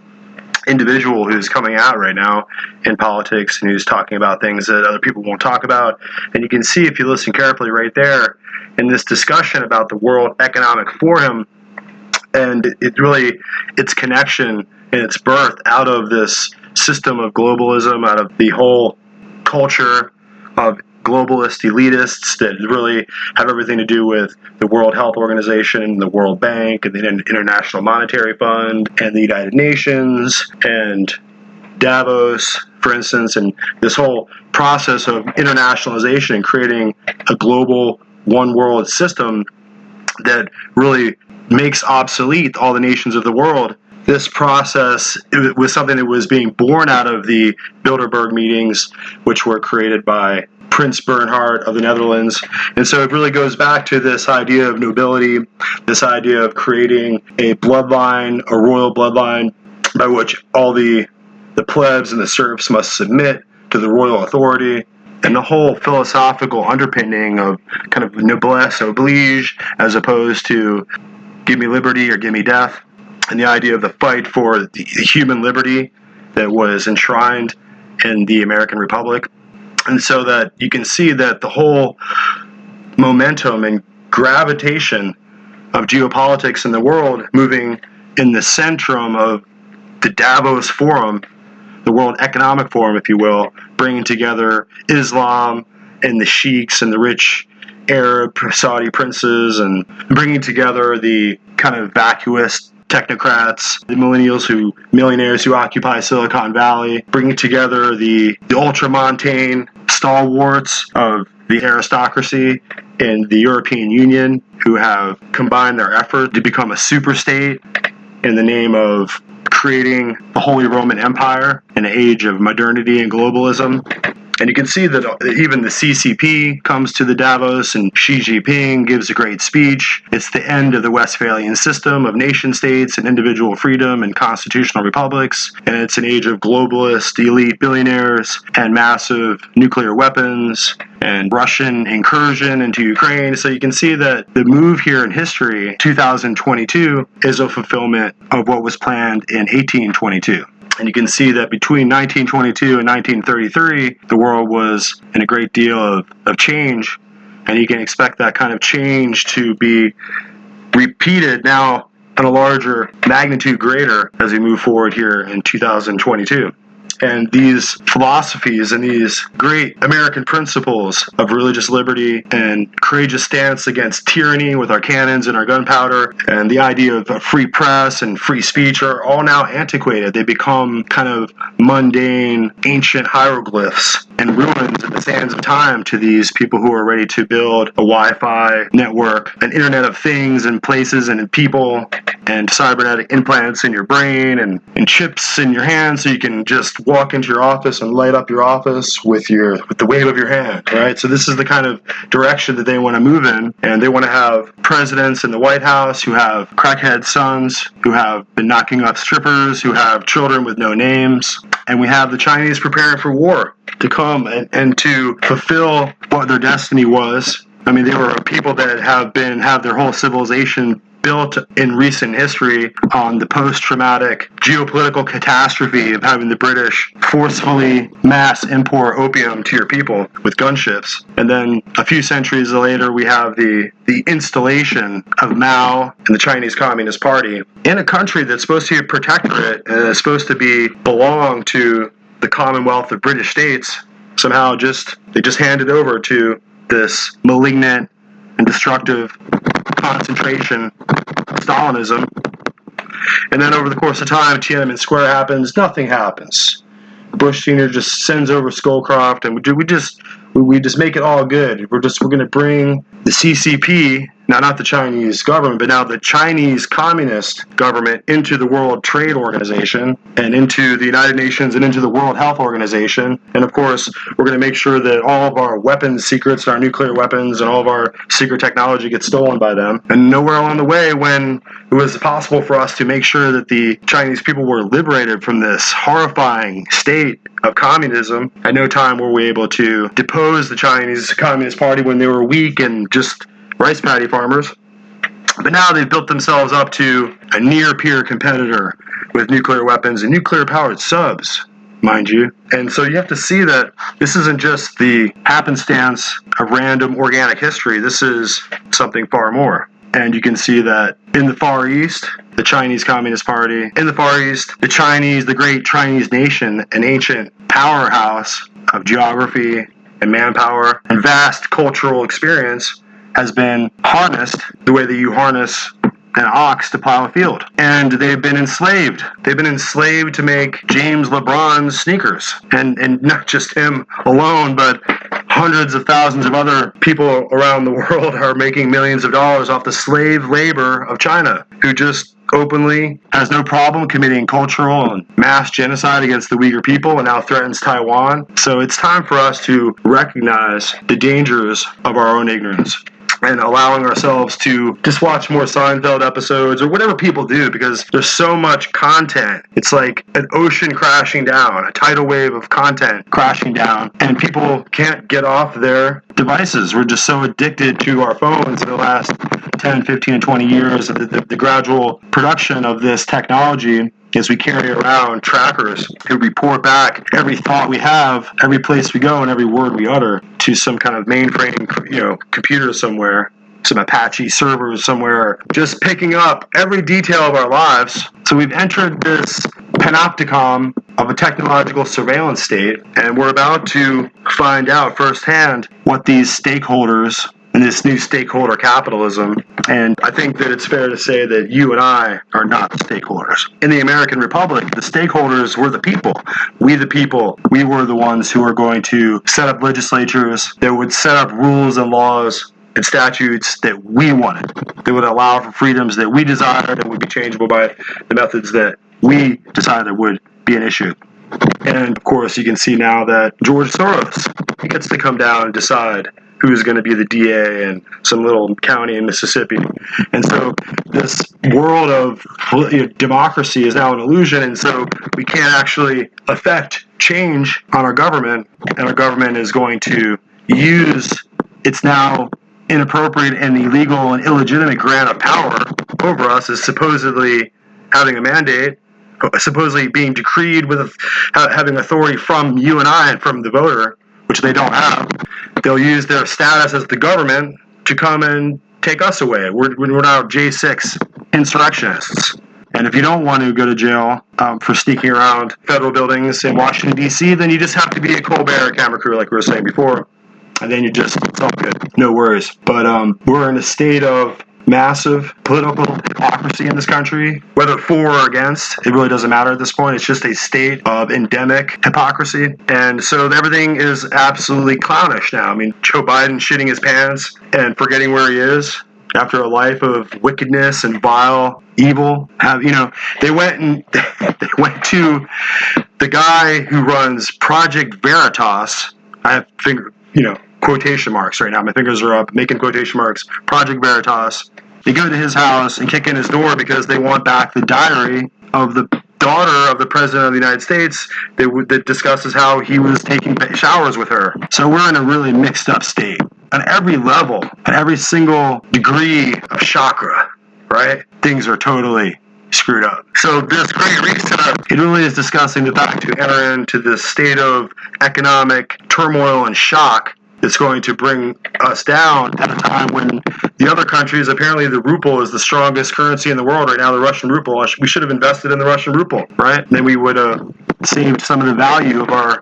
individual who's coming out right now in politics and who's talking about things that other people won't talk about. And you can see, if you listen carefully right there, in this discussion about the World Economic Forum, and its connection and its birth out of this system of globalism, out of the whole culture of globalist elitists that really have everything to do with the World Health Organization, the World Bank, and the International Monetary Fund, and the United Nations, and Davos, for instance, and this whole process of internationalization and creating a global one world system that really makes obsolete all the nations of the world. This process, it was something that was being born out of the Bilderberg meetings, which were created by Prince Bernhard of the Netherlands. And so it really goes back to this idea of nobility, this idea of creating a bloodline, a royal bloodline, by which all the plebs and the serfs must submit to the royal authority. And the whole philosophical underpinning of kind of noblesse oblige, as opposed to give me liberty or give me death, and the idea of the fight for the human liberty that was enshrined in the American Republic. And so that you can see that the whole momentum and gravitation of geopolitics in the world moving in the centrum of the Davos Forum, the World Economic Forum, if you will, bringing together Islam and the sheiks and the rich Arab Saudi princes, and bringing together the kind of vacuous technocrats, the millionaires who occupy Silicon Valley, bringing together the ultramontane stalwarts of the aristocracy in the European Union, who have combined their effort to become a superstate in the name of creating the Holy Roman Empire in an age of modernity and globalism. And you can see that even the CCP comes to the Davos, and Xi Jinping gives a great speech. It's the end of the Westphalian system of nation states and individual freedom and constitutional republics. And it's an age of globalist elite billionaires and massive nuclear weapons and Russian incursion into Ukraine. So you can see that the move here in history, 2022, is a fulfillment of what was planned in 1822. And you can see that between 1922 and 1933, the world was in a great deal of change. And you can expect that kind of change to be repeated now on a larger magnitude greater as we move forward here in 2022. And these philosophies and these great American principles of religious liberty and courageous stance against tyranny with our cannons and our gunpowder, and the idea of a free press and free speech are all now antiquated. They become kind of mundane, ancient hieroglyphs and ruins in the sands of time to these people who are ready to build a Wi-Fi network, an Internet of Things and places and in people, and cybernetic implants in your brain and chips in your hand so you can just walk into your office and light up your office with the wave of your hand, right? So this is the kind of direction that they want to move in, and they want to have presidents in the White House who have crackhead sons, who have been knocking up strippers, who have children with no names, and we have the Chinese preparing for war to come and to fulfill what their destiny was I mean, they were people that have their whole civilization built in recent history on the post-traumatic geopolitical catastrophe of having the British forcefully mass import opium to your people with gunships. And then a few centuries later, we have the installation of Mao and the Chinese Communist Party in a country that's supposed to be a protectorate and is supposed to belong to the Commonwealth of British States. Somehow they just handed over to this malignant and destructive concentration Stalinism. And then over the course of time, Tiananmen Square happens, nothing happens. Bush Sr. just sends over Scowcroft, and we just make it all good. We're going to bring the CCP, not the Chinese government, but now the Chinese Communist government into the World Trade Organization and into the United Nations and into the World Health Organization. And of course, we're going to make sure that all of our weapons secrets, our nuclear weapons, and all of our secret technology gets stolen by them. And nowhere along the way, when it was possible for us to make sure that the Chinese people were liberated from this horrifying state of communism, at no time were we able to depose the Chinese Communist Party when they were weak and just rice paddy farmers. But now they've built themselves up to a near-peer competitor with nuclear weapons and nuclear-powered subs, mind you. And so you have to see that this isn't just the happenstance of random organic history. This is something far more. And you can see that in the Far East, the Chinese Communist Party, in the Far East, the great Chinese nation, an ancient powerhouse of geography and manpower and vast cultural experience, has been harnessed the way that you harness an ox to plow a field. And they've been enslaved. They've been enslaved to make James LeBron's sneakers. And not just him alone, but hundreds of thousands of other people around the world are making millions of dollars off the slave labor of China, who just openly has no problem committing cultural and mass genocide against the Uyghur people and now threatens Taiwan. So it's time for us to recognize the dangers of our own ignorance and allowing ourselves to just watch more Seinfeld episodes or whatever people do, because there's so much content. It's like an ocean crashing down, a tidal wave of content crashing down, and people can't get off their devices. We're just so addicted to our phones in the last 10, 15, 20 years of the gradual production of this technology as we carry around trackers who report back every thought we have, every place we go, and every word we utter to some kind of mainframe, computer somewhere, some Apache servers somewhere, just picking up every detail of our lives. So we've entered this panopticon of a technological surveillance state, and we're about to find out firsthand what these stakeholders in this new stakeholder capitalism. And I think that it's fair to say that you and I are not the stakeholders. In the American Republic, the stakeholders were the people. We the people, we were the ones who are going to set up legislatures that would set up rules and laws and statutes that we wanted, that would allow for freedoms that we desired and would be changeable by the methods that we decided would be an issue. And of course, you can see now that George Soros, he gets to come down and decide who's going to be the DA in some little county in Mississippi. And so this world of democracy is now an illusion, and so we can't actually affect change on our government, and our government is going to use its now inappropriate and illegal and illegitimate grant of power over us as supposedly having a mandate, supposedly being decreed with having authority from you and I and from the voter, which they don't have. They'll use their status as the government to come and take us away. We're now J6 insurrectionists. And if you don't want to go to jail for sneaking around federal buildings in Washington, D.C., then you just have to be a Colbert camera crew, like we were saying before. And then it's all good. No worries. But we're in a state of massive political hypocrisy in this country, whether for or against, it really doesn't matter at this point. It's just a state of endemic hypocrisy. And so everything is absolutely clownish now. I mean, Joe Biden shitting his pants and forgetting where he is after a life of wickedness and vile evil. They went to the guy who runs Project Veritas. I have quotation marks right now. My fingers are up, making quotation marks. Project Veritas. They go to his house and kick in his door because they want back the diary of the daughter of the President of the United States that discusses how he was taking showers with her. So we're in a really mixed up state. on every level, on every single degree of chakra, right? Things are totally screwed up. So this Great Reset, it really is discussing the fact to enter into this state of economic turmoil and shock that's going to bring us down at a time when the other countries, apparently the ruble is the strongest currency in the world right now, the Russian ruble. We should have invested in the Russian ruble, right? Then we would have saved some of the value of our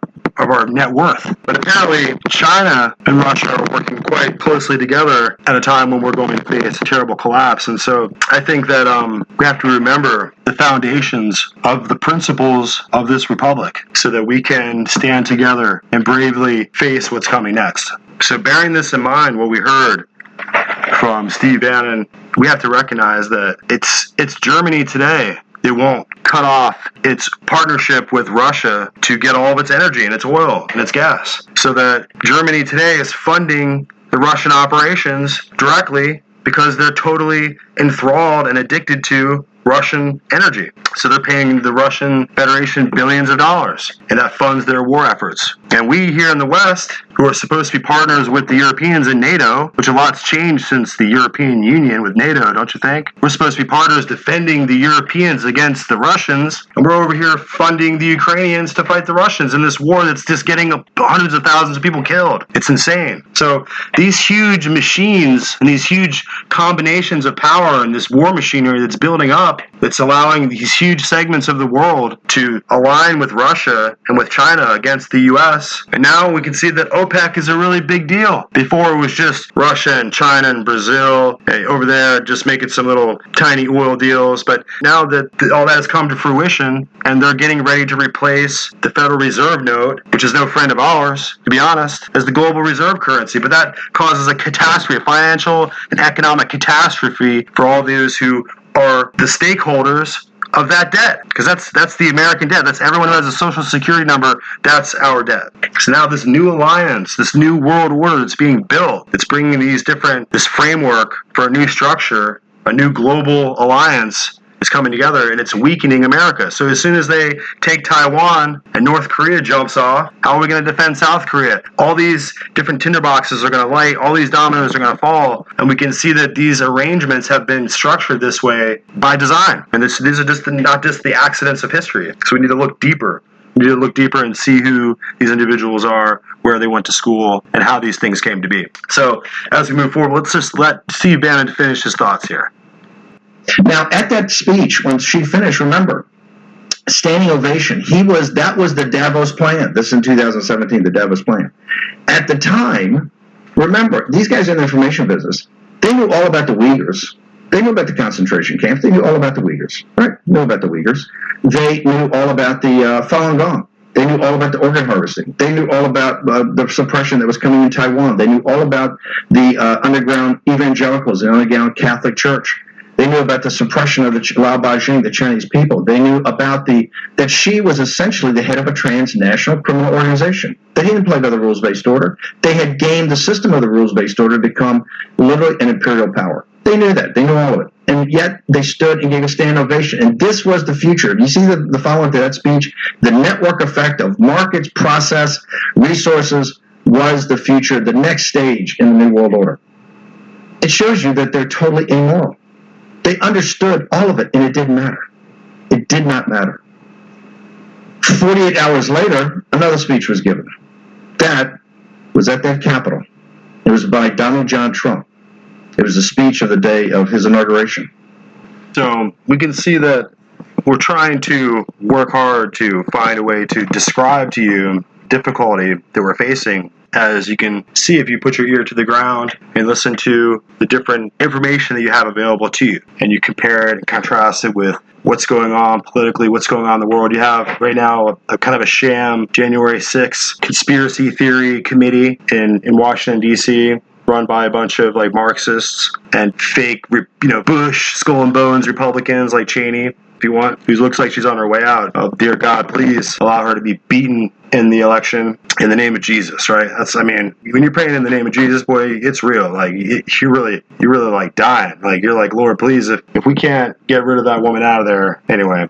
net worth. But apparently China and Russia are working quite closely together at a time when we're going to face a terrible collapse. And so I think that we have to remember the foundations of the principles of this republic so that we can stand together and bravely face what's coming next. So bearing this in mind, what we heard from Steve Bannon, we have to recognize that it's Germany today. It won't cut off its partnership with Russia to get all of its energy and its oil and its gas. So that Germany today is funding the Russian operations directly because they're totally enthralled and addicted to Russian energy. So they're paying the Russian Federation billions of dollars, and that funds their war efforts. And we here in the West, who are supposed to be partners with the Europeans in NATO, which a lot's changed since the European Union with NATO, don't you think? We're supposed to be partners defending the Europeans against the Russians, and we're over here funding the Ukrainians to fight the Russians in this war that's just getting hundreds of thousands of people killed. It's insane. So these huge machines and these huge combinations of power and this war machinery that's building up, that's allowing these huge segments of the world to align with Russia and with China against the U.S. And now we can see that OPEC is a really big deal. Before it was just Russia and China and Brazil over there just making some little tiny oil deals. But now that all that has come to fruition and they're getting ready to replace the Federal Reserve note, which is no friend of ours, to be honest, as the global reserve currency. But that causes a catastrophe, a financial and economic catastrophe for all those who are the stakeholders of that debt, because that's the American debt. That's everyone who has a social security number. That's our debt. So now this new alliance, this new world order that's being built, it's bringing this framework for a new structure, a new global alliance is coming together, and it's weakening America. So as soon as they take Taiwan and North Korea jumps off, how are we going to defend South Korea? All these different tinderboxes are going to light, all these dominoes are going to fall, and we can see that these arrangements have been structured this way by design. And these are just not just the accidents of history. So we need to look deeper. We need to look deeper and see who these individuals are, where they went to school, and how these things came to be. So as we move forward, let's just let Steve Bannon finish his thoughts here. Now, at that speech, when she finished, remember, standing ovation. That was the Davos plan. This is in 2017, the Davos plan. At the time, remember, these guys in the information business, they knew all about the Uyghurs. They knew about the concentration camps. They knew all about the Uyghurs, right? Knew about the Uyghurs. They knew all about the Falun Gong. They knew all about the organ harvesting. They knew all about the suppression that was coming in Taiwan. They knew all about the underground evangelicals, the underground Catholic Church. They knew about the suppression of the Lao Baixing, the Chinese people. They knew about that she was essentially the head of a transnational criminal organization. They didn't play by the rules-based order. They had gamed the system of the rules-based order to become literally an imperial power. They knew that. They knew all of it. And yet they stood and gave a stand ovation. And this was the future. You see the following to that speech? The network effect of markets, process, resources was the future, the next stage in the New World Order. It shows you that they're totally immoral. They understood all of it, and it didn't matter. It did not matter. 48 hours later, another speech was given. That was at that Capitol. It was by Donald John Trump. It was a speech of the day of his inauguration. So we can see that we're trying to work hard to find a way to describe to you difficulty that we're facing. As you can see, if you put your ear to the ground and listen to the different information that you have available to you, and you compare it and contrast it with what's going on politically, what's going on in the world. You have right now a kind of a sham January 6th conspiracy theory committee in Washington, D.C., run by a bunch of like Marxists and fake, Bush, skull and bones Republicans like Cheney, if you want, who looks like she's on her way out. Oh, dear God, please allow her to be beaten in the election in the name of Jesus, right? When you're praying in the name of Jesus, boy, it's real. Like, you're really like dying. Like, you're like, Lord, please, if we can't get rid of that woman out of there. Anyway,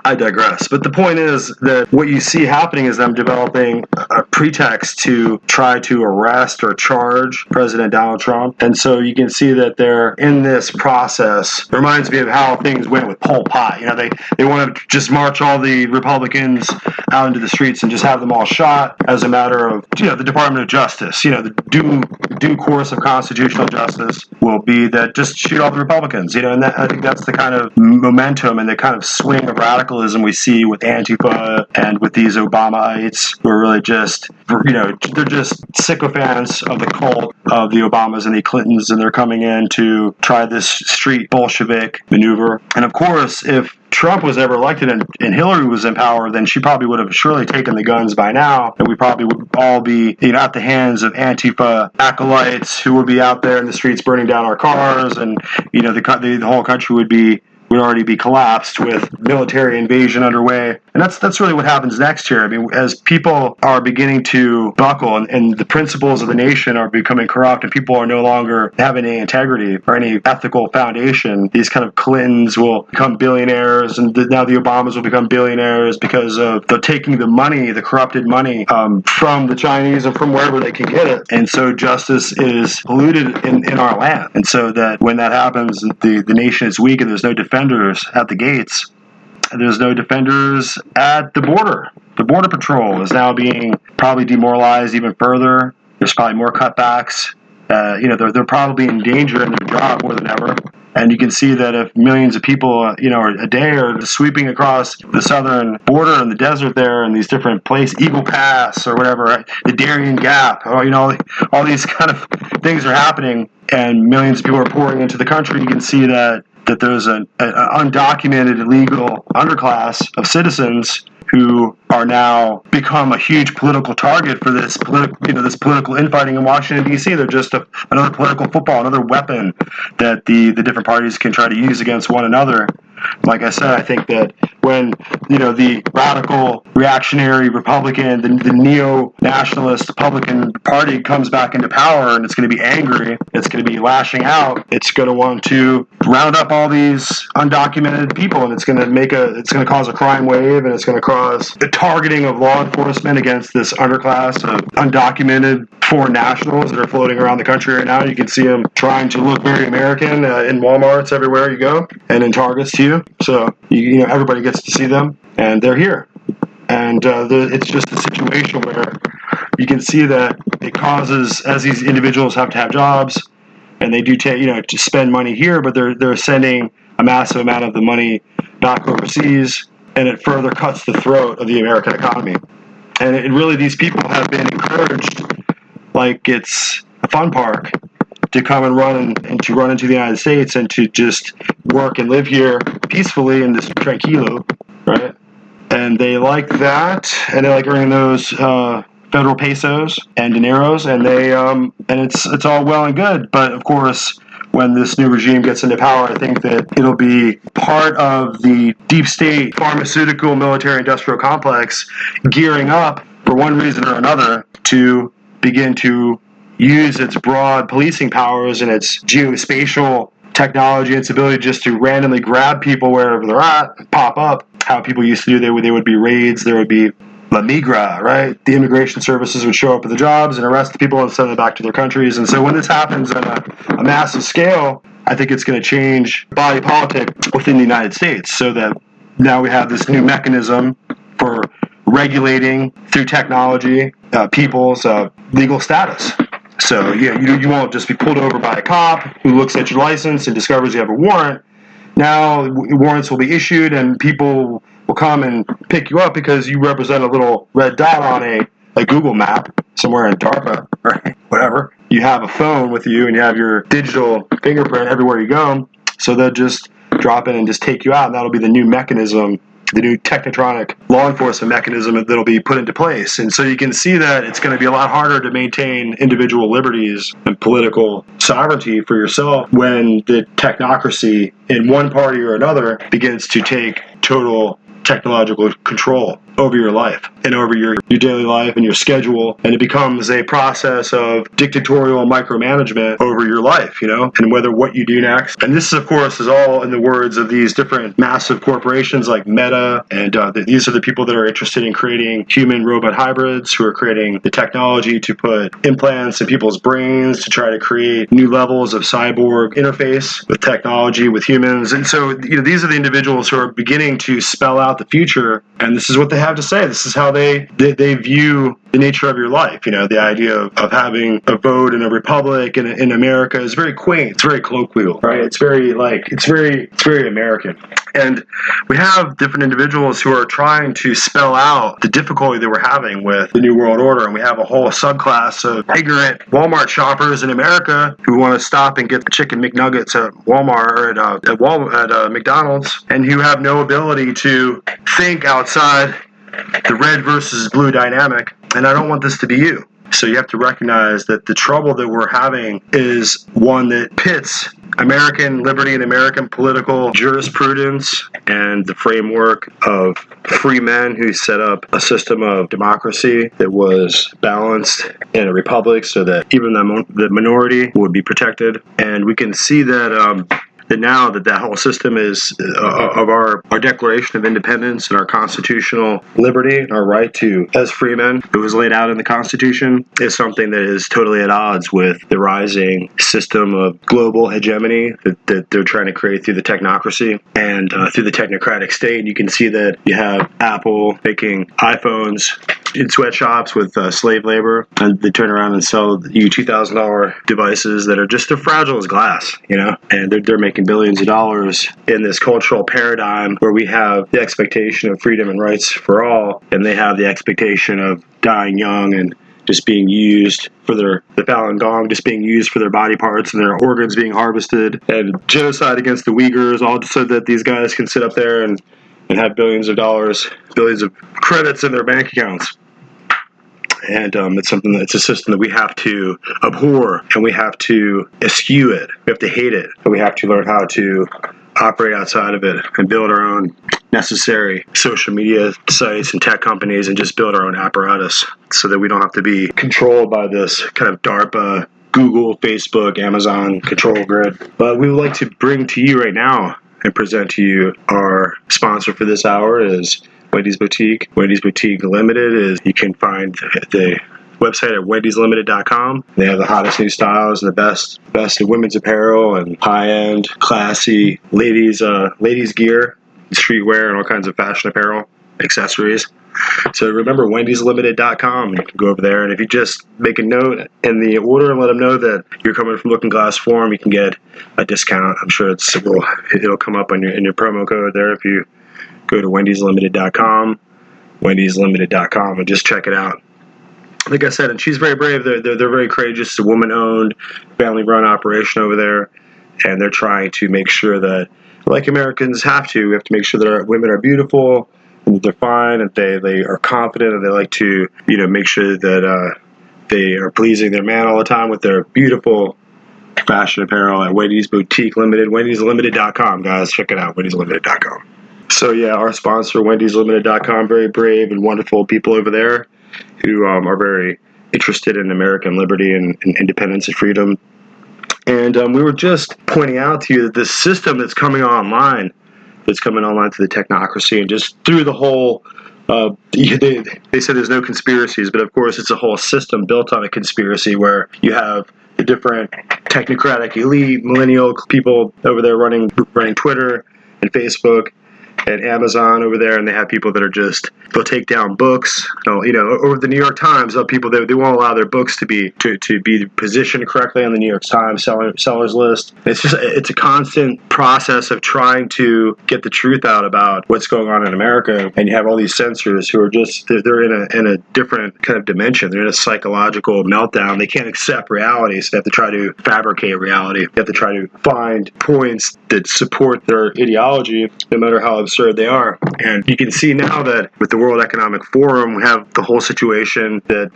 I digress. But the point is that what you see happening is them developing a pretext to try to arrest or charge President Donald Trump. And so you can see that they're in this process. It reminds me of how things went with Pol Pot. They want to just march all the Republicans out into the streets and just have them all shot as a matter of, the Department of Justice. The due course of constitutional justice will be that just shoot all the Republicans. And I think that's the kind of momentum and the kind of swing of radicalism we see with Antifa and with these Obamaites who are really just, they're just sycophants of the cult of the Obamas and the Clintons, and they're coming in to try this street Bolshevik maneuver. And of course, if Trump was ever elected and Hillary was in power, then she probably would have surely taken the guns by now, and we probably would all be at the hands of Antifa acolytes who would be out there in the streets burning down our cars, and the whole country would already be collapsed with military invasion underway. And that's really what happens next year. I mean, as people are beginning to buckle and the principles of the nation are becoming corrupt and people are no longer having any integrity or any ethical foundation, these kind of Clintons will become billionaires, and now the Obamas will become billionaires because of taking the money, the corrupted money from the Chinese and from wherever they can get it. And so justice is polluted in our land. And so that when that happens, the nation is weak and there's no defenders at the gates. There's no defenders at the border. The Border Patrol is now being probably demoralized even further. There's probably more cutbacks. They're probably in danger in their job more than ever. And you can see that if millions of people, a day are sweeping across the southern border and the desert there and these different places, Eagle Pass or whatever, the Darien Gap, all these kind of things are happening and millions of people are pouring into the country. You can see that there's an undocumented illegal underclass of citizens who are now become a huge political target for this political infighting in Washington, D.C. They're just another political football, another weapon that the different parties can try to use against one another. Like I said, I think that when the radical reactionary Republican, the neo-nationalist Republican Party comes back into power, and it's going to be angry, it's going to be lashing out, it's going to want to round up all these undocumented people, and it's going to cause a crime wave, and it's going to cause the targeting of law enforcement against this underclass of undocumented foreign nationals that are floating around the country right now. You can see them trying to look very American in Walmarts everywhere you go, and in Targets too. So everybody gets to see them, and they're here. And it's just a situation where you can see that it causes, as these individuals have to have jobs, and they do take to spend money here, but they're sending a massive amount of the money back overseas, and it further cuts the throat of the American economy. And these people have been encouraged, like it's a fun park, to come and run into the United States and to just work and live here peacefully in this tranquilo, right? And they like that, and they like earning those federal pesos and dineros, and it's all well and good. But of course, when this new regime gets into power, I think that it'll be part of the deep state pharmaceutical military industrial complex gearing up for one reason or another to begin to use its broad policing powers and its geospatial technology and its ability just to randomly grab people wherever they're at, pop up. How people used to do, they would be raids, there would be La Migra, right? The immigration services would show up at the jobs and arrest the people and send them back to their countries. And so when this happens on a massive scale, I think it's going to change body politic within the United States, so that now we have this new mechanism for regulating through technology people's legal status. So you won't just be pulled over by a cop who looks at your license and discovers you have a warrant. Now warrants will be issued and people will come and pick you up because you represent a little red dot on a Google map somewhere in DARPA or whatever. You have a phone with you and you have your digital fingerprint everywhere you go. So they'll just drop in and just take you out, and that'll be the new mechanism, the new technotronic law enforcement mechanism that'll be put into place. And so you can see that it's going to be a lot harder to maintain individual liberties and political sovereignty for yourself when the technocracy in one party or another begins to take total technological control over your life and over your daily life and your schedule, and it becomes a process of dictatorial micromanagement over your life, and whether what you do next. And this, of course, is all in the words of these different massive corporations like Meta, and these are the people that are interested in creating human-robot hybrids, who are creating the technology to put implants in people's brains to try to create new levels of cyborg interface with technology, with humans. And so, these are the individuals who are beginning to spell out the future, and this is what they have to say. This is how they view the nature of your life. The idea of having a vote in a republic in America is very quaint. It's very colloquial, right? It's very American. And we have different individuals who are trying to spell out the difficulty that we're having with the New World Order. And we have a whole subclass of ignorant Walmart shoppers in America who want to stop and get the chicken McNuggets at Walmart or at McDonald's, and who have no ability to think outside the red versus blue dynamic. And I don't want this to be you. So you have to recognize that the trouble that we're having is one that pits American liberty and American political jurisprudence and the framework of free men who set up a system of democracy that was balanced in a republic so that even the minority would be protected. And we can see that that now that whole system is of our Declaration of Independence and our constitutional liberty and our right to, as free men, it was laid out in the Constitution, is something that is totally at odds with the rising system of global hegemony that they're trying to create through the technocracy and through the technocratic state. You can see that you have Apple making iPhones in sweatshops with slave labor, and they turn around and sell you $2,000 devices that are just as fragile as glass, and they're making billions of dollars in this cultural paradigm where we have the expectation of freedom and rights for all, and they have the expectation of dying young and just being used for the Falun Gong, just being used for their body parts and their organs being harvested, and genocide against the Uyghurs, all just so that these guys can sit up there and have billions of dollars, billions of credits in their bank accounts. And it's a system that we have to abhor, and we have to eschew it. We have to hate it, and we have to learn how to operate outside of it and build our own necessary social media sites and tech companies and just build our own apparatus so that we don't have to be controlled by this kind of DARPA, Google, Facebook, Amazon control grid. But we would like to bring to you right now and present to you our sponsor for this hour is Wendy's Boutique. Wendy's Boutique Limited is, you can find the website at wendyslimited.com. They have the hottest new styles and the best of women's apparel and high-end, classy ladies gear, streetwear, and all kinds of fashion apparel, accessories. So remember, wendyslimited.com. You can go over there, and if you just make a note in the order and let them know that you're coming from Looking Glass Forum, you can get a discount. I'm sure it'll come up in your promo code there if you go to wendyslimited.com, and just check it out. Like I said, and she's very brave. They're very courageous. It's a woman-owned, family-run operation over there, and they're trying to make sure that, like Americans have to, we have to make sure that our women are beautiful, and that they're fine, and they are confident, and they like to, make sure that they are pleasing their man all the time with their beautiful fashion apparel at Wendy's Boutique Limited, wendyslimited.com, guys. Check it out, wendyslimited.com. So yeah, our sponsor, wendyslimited.com, very brave and wonderful people over there who are very interested in American liberty and independence and freedom. And we were just pointing out to you that this system that's coming online through the technocracy and just through the whole, they said there's no conspiracies, but of course it's a whole system built on a conspiracy where you have the different technocratic elite millennial people over there running Twitter and Facebook and Amazon over there, and they have people that are they'll take down books. Over the New York Times, people they won't allow their books to be positioned correctly on the New York Times sellers list. It's a constant process of trying to get the truth out about what's going on in America, and you have all these censors who are they're in a different kind of dimension. They're in a psychological meltdown. They can't accept reality, so they have to try to fabricate reality. They have to try to find points that support their ideology, no matter how absurd they are. And you can see now that with the World Economic Forum, we have the whole situation that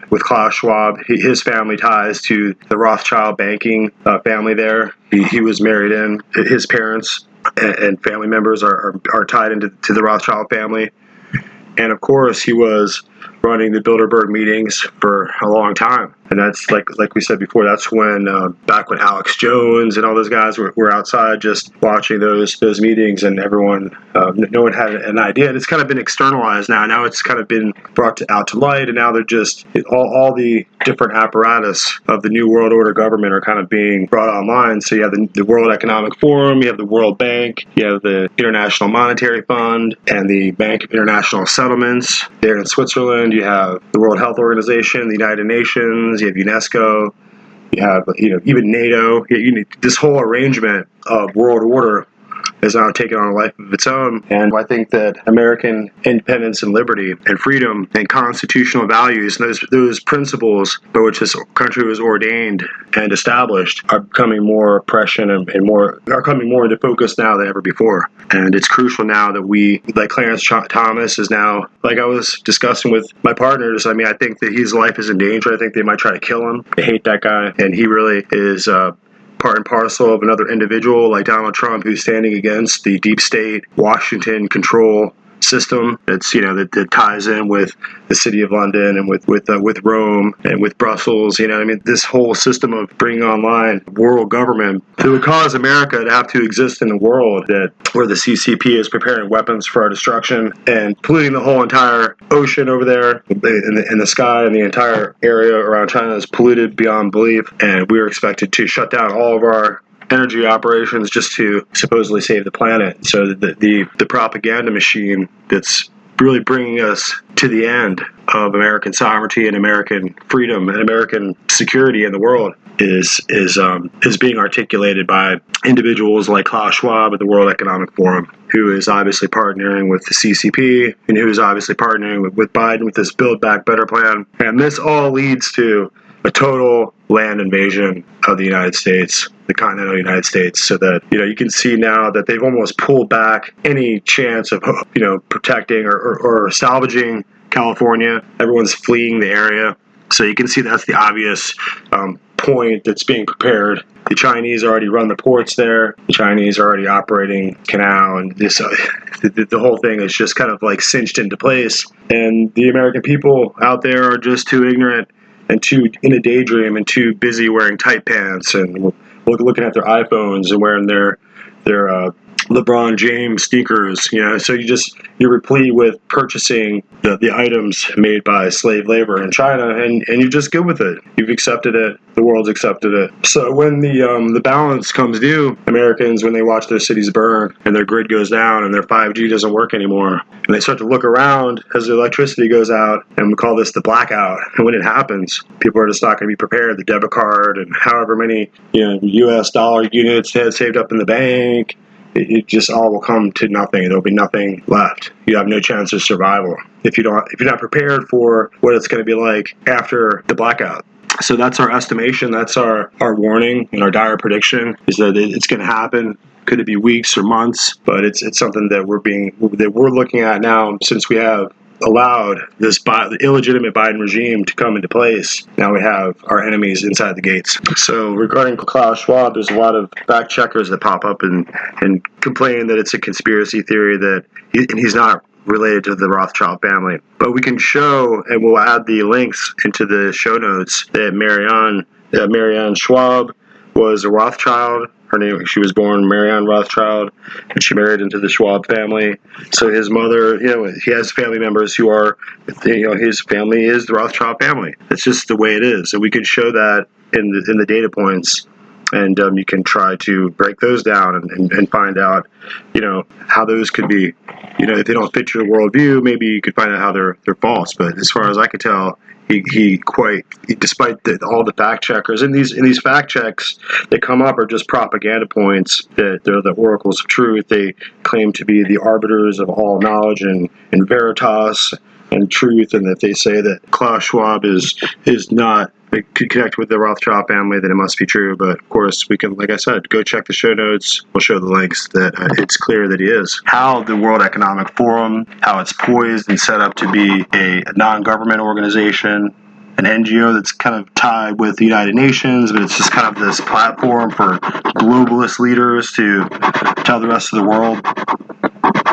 with Klaus Schwab, his family ties to the Rothschild banking family there. He was married in. His parents and family members are tied into the Rothschild family. And of course, he was running the Bilderberg meetings for a long time. And that's like we said before, that's when back when Alex Jones and all those guys were outside just watching those meetings, and everyone, no one had an idea. And it's kind of been externalized now. Now it's kind of been brought out to light, and now they're just all the different apparatus of the New World Order government are kind of being brought online. So you have the World Economic Forum, you have the World Bank, you have the International Monetary Fund, and the Bank of International Settlements there in Switzerland. You have the World Health Organization, the United Nations, you have UNESCO, you have even NATO. This whole arrangement of world order has now taken on a life of its own. And I think that American independence and liberty and freedom and constitutional values, and those principles by which this country was ordained and established, are becoming more oppression and are coming more into focus now than ever before. And it's crucial now that we, like Clarence Thomas is now, like I was discussing with my partners, I mean, I think that his life is in danger. I think they might try to kill him. They hate that guy, and he really is part and parcel of another individual like Donald Trump, who's standing against the deep state Washington control system that's that ties in with the city of London and with Rome and with Brussels. I mean, this whole system of bringing online world government that would cause America to have to exist in a world where the CCP is preparing weapons for our destruction and polluting the whole entire ocean over there in the sky, and the entire area around China is polluted beyond belief, and we are expected to shut down all of our energy operations just to supposedly save the planet. So the propaganda machine that's really bringing us to the end of American sovereignty and American freedom and American security in the world is being articulated by individuals like Klaus Schwab at the World Economic Forum, who is obviously partnering with the CCP and who is obviously partnering with Biden with this Build Back Better plan. And this all leads to a total land invasion of the United States, the continental United States, so that you can see now that they've almost pulled back any chance of protecting or salvaging California. Everyone's fleeing the area, so you can see that's the obvious point that's being prepared. The Chinese already run the ports there. The Chinese are already operating canal, and this the whole thing is just kind of like cinched into place. And the American people out there are just too ignorant and too in a daydream and too busy wearing tight pants and looking at their iPhones and wearing their LeBron James sneakers, so you're replete with purchasing the items made by slave labor in China, and you're just good with it. You've accepted it. The world's accepted it. So when the balance comes due, Americans, when they watch their cities burn and their grid goes down and their 5G doesn't work anymore, and they start to look around as the electricity goes out, and we call this the blackout, and when it happens, people are just not going to be prepared. The debit card and however many US dollar units they had saved up in the bank, it just all will come to nothing. There'll be nothing left. You have no chance of survival if you're not prepared for what it's going to be like after the blackout. So that's our estimation. That's our warning and our dire prediction is that it's going to happen. Could it be weeks or months? But it's something that we're looking at now, since we have allowed this illegitimate Biden regime to come into place. Now we have our enemies inside the gates. So regarding Klaus Schwab, there's a lot of fact checkers that pop up and complain that it's a conspiracy theory, that he's not related to the Rothschild family. But we can show, and we'll add the links into the show notes, that Marianne Schwab was a Rothschild. Her name, she was born Marianne Rothschild, and she married into the Schwab family. So his mother, he has family members who are, his family is the Rothschild family. It's just the way it is. And we can show that in the data points, and you can try to break those down and find out, how those could be, if they don't fit your worldview, maybe you could find out how they're false. But as far as I could tell, he despite all the fact checkers, and these fact checks that come up are just propaganda points, that they're the oracles of truth. They claim to be the arbiters of all knowledge and veritas and truth, and if they say that Klaus Schwab is not connected with the Rothschild family, then it must be true. But of course, we can, like I said, go check the show notes. We'll show the links that it's clear that he is. How the World Economic Forum, how it's poised and set up to be a non-government organization, an NGO that's kind of tied with the United Nations, but it's just kind of this platform for globalist leaders to tell the rest of the world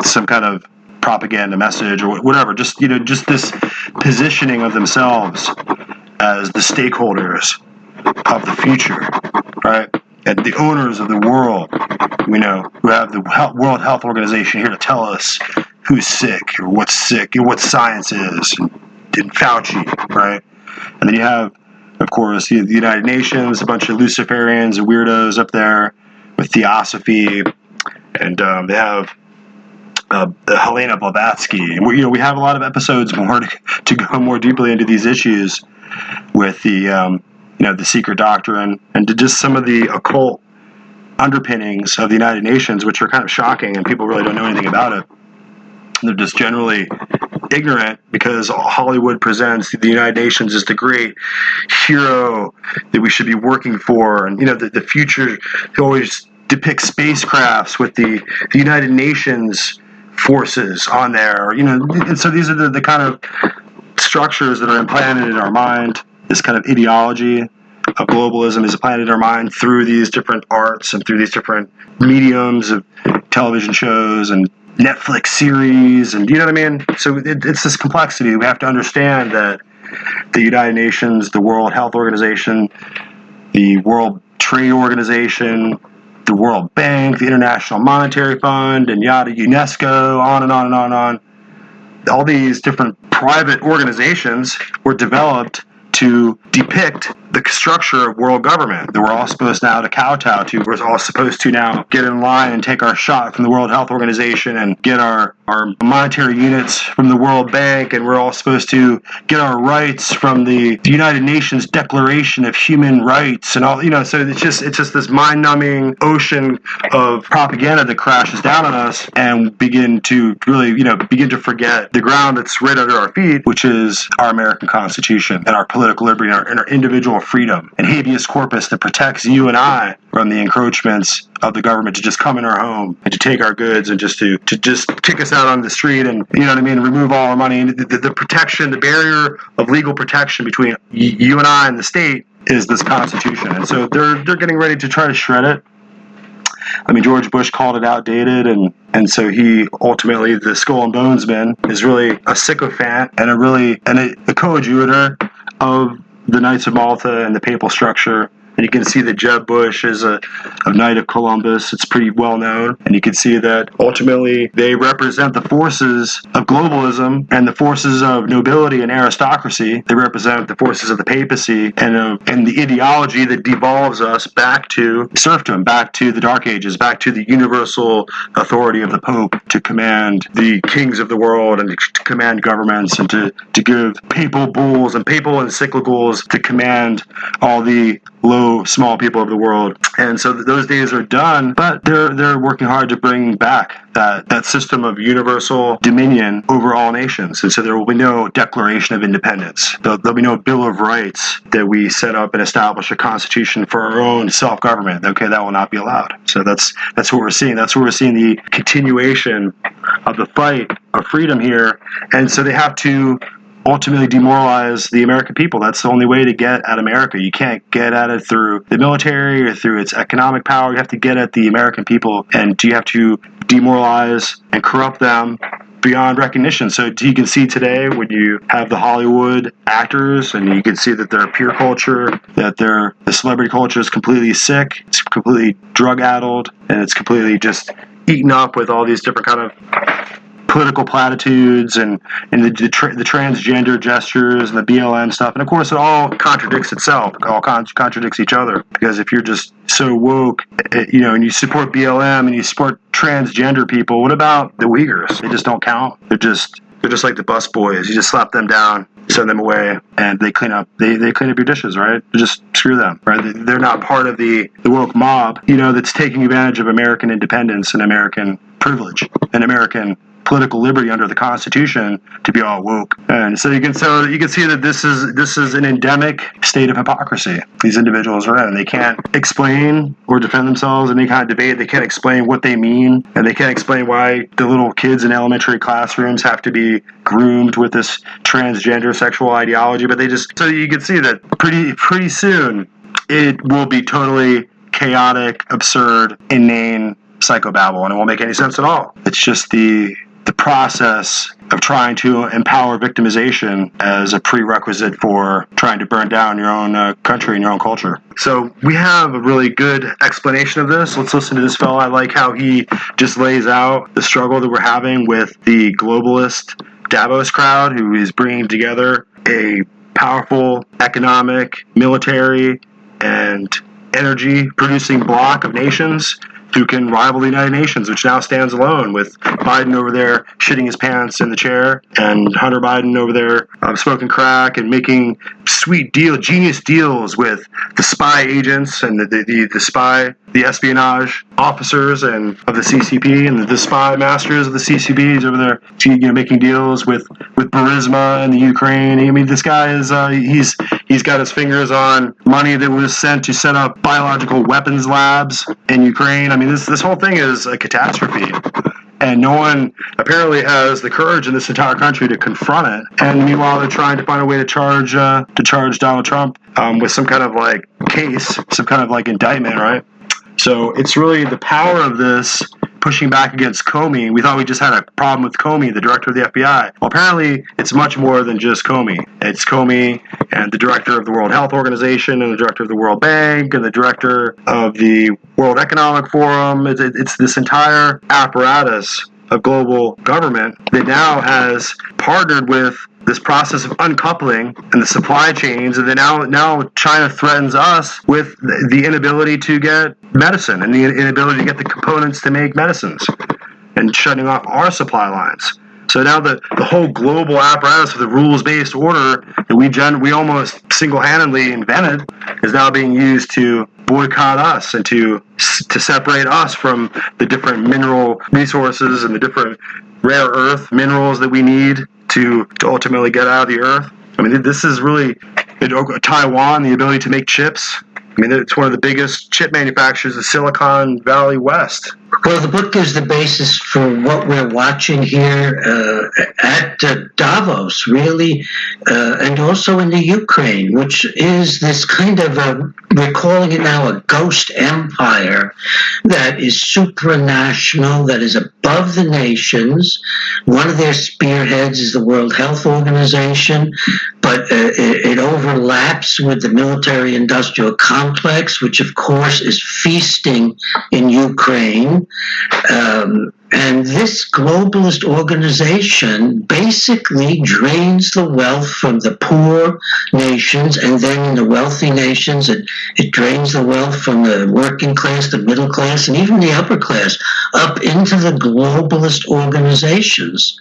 some kind of propaganda message or whatever. Just this positioning of themselves as the stakeholders of the future, right? And the owners of the world, who have the World Health Organization here to tell us who's sick or what science is, and Fauci, right? And then you have, of course, the United Nations, a bunch of Luciferians and weirdos up there with Theosophy, and they have Helena Blavatsky. And we have a lot of episodes more to go more deeply into these issues with the secret doctrine and to just some of the occult underpinnings of the United Nations, which are kind of shocking, and people really don't know anything about it. They're just generally ignorant because Hollywood presents the United Nations as the great hero that we should be working for, and the future always depicts spacecrafts with the United Nations forces on there, and so these are the kind of structures that are implanted in our mind. This kind of ideology of globalism is implanted in our mind through these different arts and through these different mediums of television shows and Netflix series, and so it's this complexity. We have to understand that the United Nations, the World Health Organization, the World Trade Organization, the World Bank, the International Monetary Fund, and UNESCO, on and on and on and on. All these different private organizations were developed to depict the structure of world government that we're all supposed now to kowtow to. We're all supposed to now get in line and take our shot from the World Health Organization and get our monetary units from the World Bank, and we're all supposed to get our rights from the United Nations Declaration of Human Rights, and all. So it's just this mind-numbing ocean of propaganda that crashes down on us, and begin to forget the ground that's right under our feet, which is our American Constitution and our political liberty and our individual freedom and habeas corpus that protects you and I from the encroachments of the government to just come in our home and to take our goods and just to kick us out on the street and remove all our money. And the protection, the barrier of legal protection between you and I and the state is this Constitution. And so they're getting ready to try to shred it. George Bush called it outdated, and so he ultimately, the skull and bones man, is really a sycophant and a coadjutor of the Knights of Malta and the papal structure. And you can see that Jeb Bush is a Knight of Columbus. It's pretty well known. And you can see that ultimately they represent the forces of globalism and the forces of nobility and aristocracy. They represent the forces of the papacy and the ideology that devolves us back to serfdom, back to the Dark Ages, back to the universal authority of the Pope to command the kings of the world and to command governments and to give papal bulls and papal encyclicals to command all the small people of the world. And so those days are done, but they're working hard to bring back that system of universal dominion over all nations. And so there will be no Declaration of Independence. There'll be no Bill of Rights that we set up and establish a constitution for our own self-government. Okay, that will not be allowed. So that's what we're seeing. That's where we're seeing the continuation of the fight of freedom here. And so they have to ultimately demoralize the American people. That's the only way to get at America. You can't get at it through the military or through its economic power. You have to get at the American people, and you have to demoralize and corrupt them beyond recognition. So you can see today when you have the Hollywood actors, and you can see that their peer culture, that the celebrity culture is completely sick, it's completely drug-addled, and it's completely just eaten up with all these different kind of political platitudes and the transgender gestures and the BLM stuff. And of course, it all contradicts itself. It all contradicts each other. Because if you're just so woke, and you support BLM and you support transgender people, what about the Uyghurs? They just don't count. They're just like the bus boys. You just slap them down, send them away, and they clean up. They clean up your dishes, right? Just screw them, right? They're not part of the woke mob, that's taking advantage of American independence and American privilege and American political liberty under the Constitution to be all woke. And so you can see that this is an endemic state of hypocrisy these individuals are in. And they can't explain or defend themselves in any kind of debate. They can't explain what they mean, and they can't explain why the little kids in elementary classrooms have to be groomed with this transgender sexual ideology. But so you can see that pretty soon it will be totally chaotic, absurd, inane psychobabble, and it won't make any sense at all. It's just the process of trying to empower victimization as a prerequisite for trying to burn down your own country and your own culture. So we have a really good explanation of this. Let's listen to this fellow. I like how he just lays out the struggle that we're having with the globalist Davos crowd, who is bringing together a powerful economic, military, and energy-producing bloc of nations who can rival the United Nations, which now stands alone, with Biden over there shitting his pants in the chair, and Hunter Biden over there smoking crack and making genius deals with the spy agents and the espionage officers and of the CCP and the spy masters of the CCP. He's over there, making deals with Burisma and the Ukraine. I mean, this guy is he's got his fingers on money that was sent to set up biological weapons labs in Ukraine. I mean, this whole thing is a catastrophe. And no one apparently has the courage in this entire country to confront it. And meanwhile, they're trying to find a way to charge Donald Trump with some kind of like case, some kind of like indictment, right? So it's really the power of this pushing back against Comey. We thought we just had a problem with Comey, the director of the FBI. Well, apparently it's much more than just Comey. It's Comey and the director of the World Health Organization and the director of the World Bank and the director of the World Economic Forum. It's this entire apparatus of global government that now has partnered with this process of uncoupling and the supply chains, and then now China threatens us with the inability to get medicine and the inability to get the components to make medicines and shutting off our supply lines. So now the whole global apparatus of the rules-based order that we almost single-handedly invented is now being used to boycott us and to separate us from the different mineral resources and the different rare earth minerals that we need to ultimately get out of the earth. I mean, this is really Taiwan, the ability to make chips. I mean, it's one of the biggest chip manufacturers of Silicon Valley West. Well, the book gives the basis for what we're watching here at Davos, really, and also in the Ukraine, which is this kind of we're calling it now a ghost empire that is supranational, that is above the nations. One of their spearheads is the World Health Organization, but it overlaps with the military-industrial complex, which, of course, is feasting in Ukraine. And this globalist organization basically drains the wealth from the poor nations, and then in the wealthy nations, it drains the wealth from the working class, the middle class, and even the upper class up into the globalist organizations.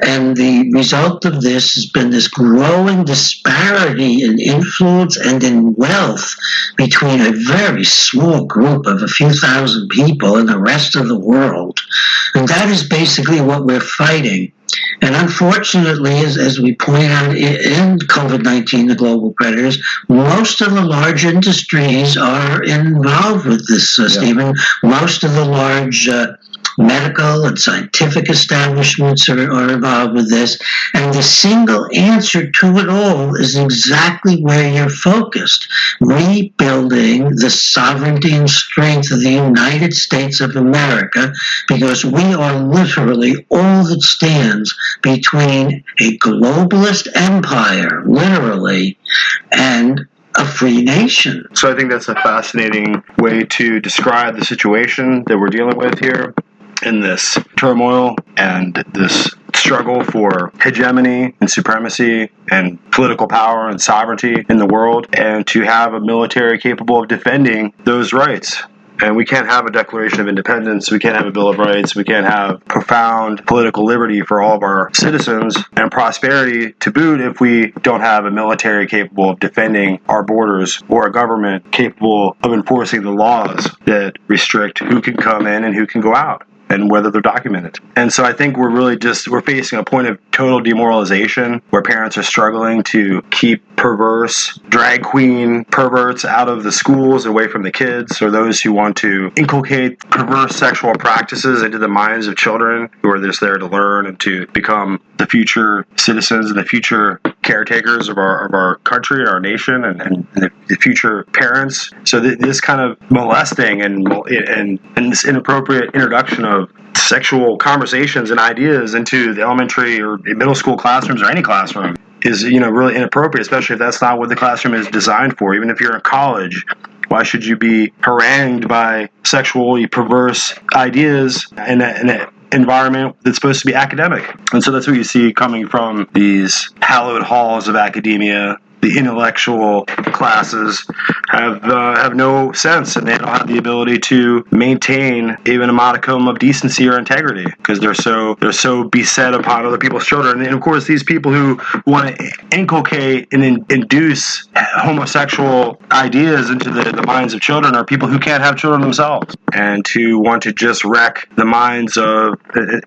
And the result of this has been this growing disparity in influence and in wealth between a very small group of a few thousand people and the rest of the world. And that is basically what we're fighting. And unfortunately, as we point out in COVID-19, the global predators, most of the large industries are involved with this, Stephen. Most of the large medical and scientific establishments are involved with this. And the single answer to it all is exactly where you're focused: rebuilding the sovereignty and strength of the United States of America, because we are literally all that stands between a globalist empire, literally, and a free nation. So I think that's a fascinating way to describe the situation that we're dealing with here in this turmoil and this struggle for hegemony and supremacy and political power and sovereignty in the world, and to have a military capable of defending those rights. And we can't have a Declaration of Independence, we can't have a Bill of Rights, we can't have profound political liberty for all of our citizens and prosperity to boot if we don't have a military capable of defending our borders, or a government capable of enforcing the laws that restrict who can come in and who can go out. and whether they're documented. And so I think we're facing a point of total demoralization where parents are struggling to keep perverse drag queen perverts out of the schools, away from the kids, or those who want to inculcate perverse sexual practices into the minds of children who are just there to learn and to become the future citizens and the future caretakers of our country and our nation and the future parents. So this kind of molesting and this inappropriate introduction of sexual conversations and ideas into the elementary or middle school classrooms or any classroom is, really inappropriate, especially if that's not what the classroom is designed for. Even if you're in college, why should you be harangued by sexually perverse ideas in an environment that's supposed to be academic? And so that's what you see coming from these hallowed halls of academia. The intellectual classes have no sense, and they don't have the ability to maintain even a modicum of decency or integrity because they're so beset upon other people's children. And of course, these people who want to inculcate and induce homosexual ideas into the minds of children are people who can't have children themselves, and who want to just wreck the minds of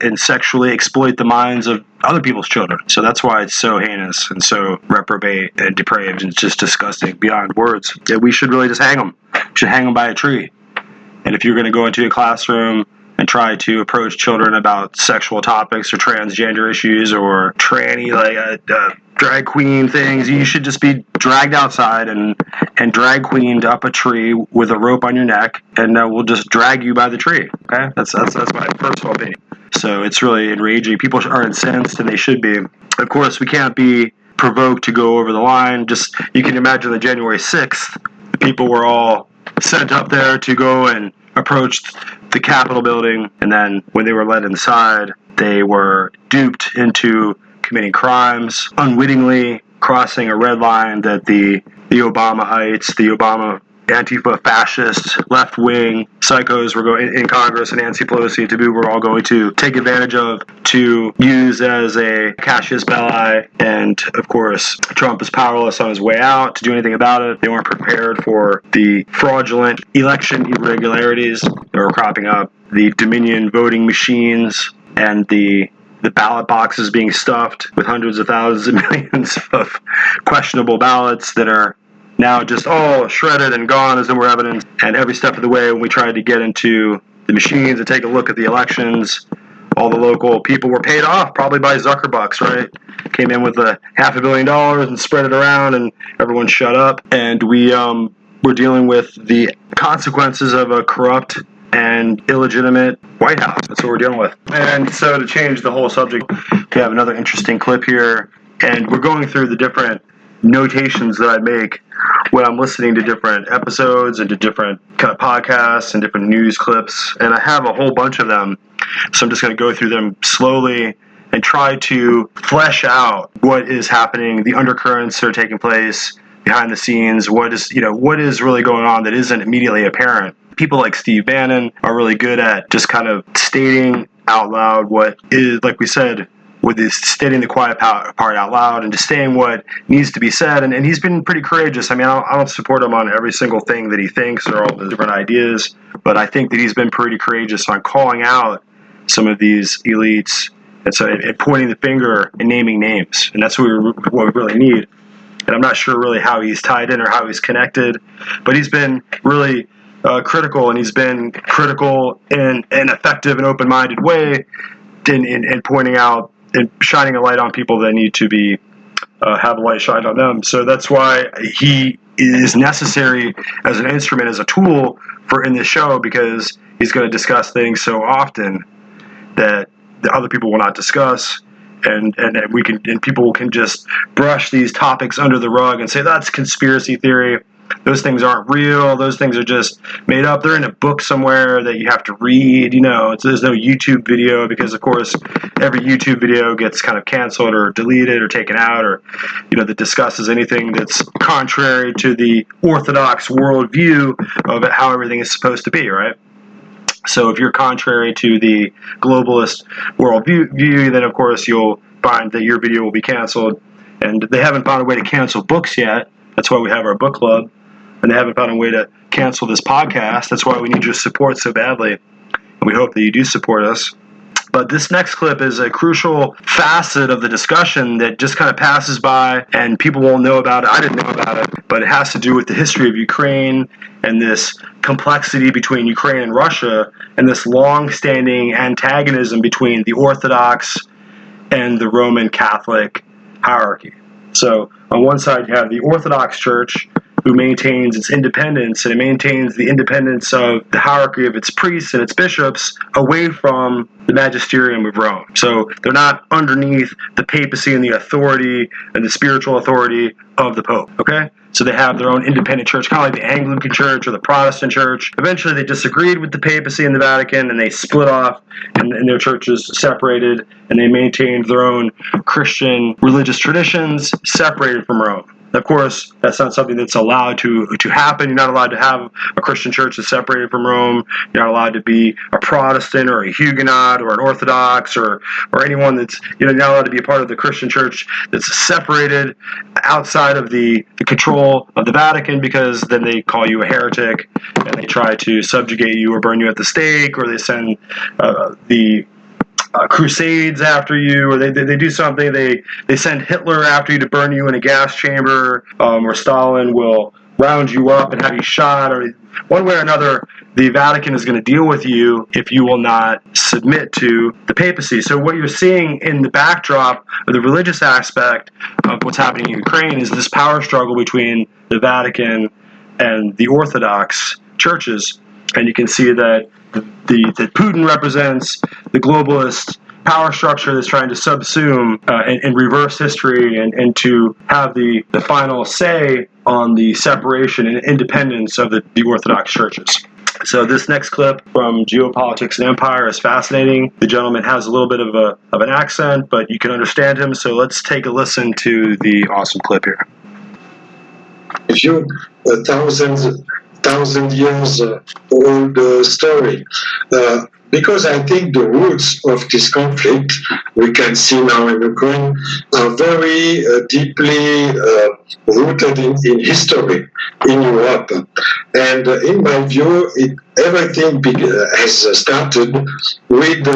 and sexually exploit the minds of other people's children. So that's why it's so heinous and so reprobate and depraved, and it's just disgusting beyond words. That we should really just hang them. We should hang them by a tree. And if you're going to go into a classroom and try to approach children about sexual topics or transgender issues or tranny, drag queen things, you should just be dragged outside and drag queened up a tree with a rope on your neck, and we'll just drag you by the tree. Okay, that's my personal opinion. So it's really enraging. People are incensed, and they should be. Of course, we can't be provoked to go over the line. Just, you can imagine the January 6th, the people were all sent up there to go and approach the Capitol building, and then when they were led inside, they were duped into committing crimes, unwittingly crossing a red line that the Obama-ites, the Obama Antifa fascist left-wing psychos were going in Congress, and Nancy Pelosi and Taboo were all going to take advantage of to use as a casus belli. And of course, Trump is powerless on his way out to do anything about it. They weren't prepared for the fraudulent election irregularities that were cropping up, the Dominion voting machines, and the ballot boxes being stuffed with hundreds of thousands and millions of questionable ballots that are now just all shredded and gone as no more evidence. And every step of the way, when we tried to get into the machines and take a look at the elections, all the local people were paid off, probably by Zuckerbucks, right? Came in with $500 million and spread it around, and everyone shut up. And we're dealing with the consequences of a corrupt and illegitimate White House. That's what we're dealing with. And so to change the whole subject, we have another interesting clip here, and we're going through the different notations that I make when I'm listening to different episodes and to different kind of podcasts and different news clips, and I have a whole bunch of them, so I'm just going to go through them slowly and try to flesh out what is happening, the undercurrents that are taking place behind the scenes, what is really going on that isn't immediately apparent. People like Steve Bannon are really good at just kind of stating out loud what is, like we said, with this stating the quiet part out loud and just saying what needs to be said. And he's been pretty courageous. I mean, I don't support him on every single thing that he thinks or all the different ideas, but I think that he's been pretty courageous on calling out some of these elites and pointing the finger and naming names. And that's what we really need. And I'm not sure really how he's tied in or how he's connected, but he's been really critical, and he's been critical in an effective and open-minded way in pointing out and shining a light on people that need to be have a light shined on them. So that's why he is necessary as an instrument, as a tool for in this show, because he's going to discuss things so often that the other people will not discuss, and people can just brush these topics under the rug and say that's conspiracy theory. Those things aren't real. Those things are just made up. They're in a book somewhere that you have to read. There's no YouTube video, because, of course, every YouTube video gets kind of canceled or deleted or taken out, or, that discusses anything that's contrary to the orthodox worldview of how everything is supposed to be, right? So if you're contrary to the globalist worldview, then, of course, you'll find that your video will be canceled. And they haven't found a way to cancel books yet. That's why we have our book club. And they haven't found a way to cancel this podcast. That's why we need your support so badly. And We hope that you do support us. But this next clip is a crucial facet of the discussion that just kind of passes by and people won't know about it. I didn't know about it, but it has to do with the history of Ukraine and this complexity between Ukraine and Russia and this long-standing antagonism between the Orthodox and the Roman Catholic hierarchy. So on one side you have the Orthodox Church, who maintains its independence, and it maintains the independence of the hierarchy of its priests and its bishops away from the magisterium of Rome. So they're not underneath the papacy and the authority and the spiritual authority of the Pope, okay? So they have their own independent church, kind of like the Anglican Church or the Protestant Church. Eventually they disagreed with the papacy and the Vatican, and they split off, and their churches separated, and they maintained their own Christian religious traditions separated from Rome. Of course, that's not something that's allowed to happen. You're not allowed to have a Christian church that's separated from Rome. You're not allowed to be a Protestant or a Huguenot or an Orthodox or anyone that's, you're not allowed to be a part of the Christian church that's separated outside of the control of the Vatican, because then they call you a heretic and they try to subjugate you or burn you at the stake, or they send the crusades after you, or they do something. They send Hitler after you to burn you in a gas chamber, or Stalin will round you up and have you shot, or one way or another, the Vatican is going to deal with you if you will not submit to the papacy. So what you're seeing in the backdrop of the religious aspect of what's happening in Ukraine is this power struggle between the Vatican and the Orthodox churches. And you can see that that Putin represents the globalist power structure that's trying to subsume and reverse history and to have the final say on the separation and independence of the Orthodox churches. So this next clip from Geopolitics and Empire is fascinating. The gentleman has a little bit of an accent, but you can understand him. So let's take a listen to the awesome clip here. If you 1,000 years old story. Because I think the roots of this conflict, we can see now in Ukraine, are very deeply rooted in history in Europe. And in my view, everything has started with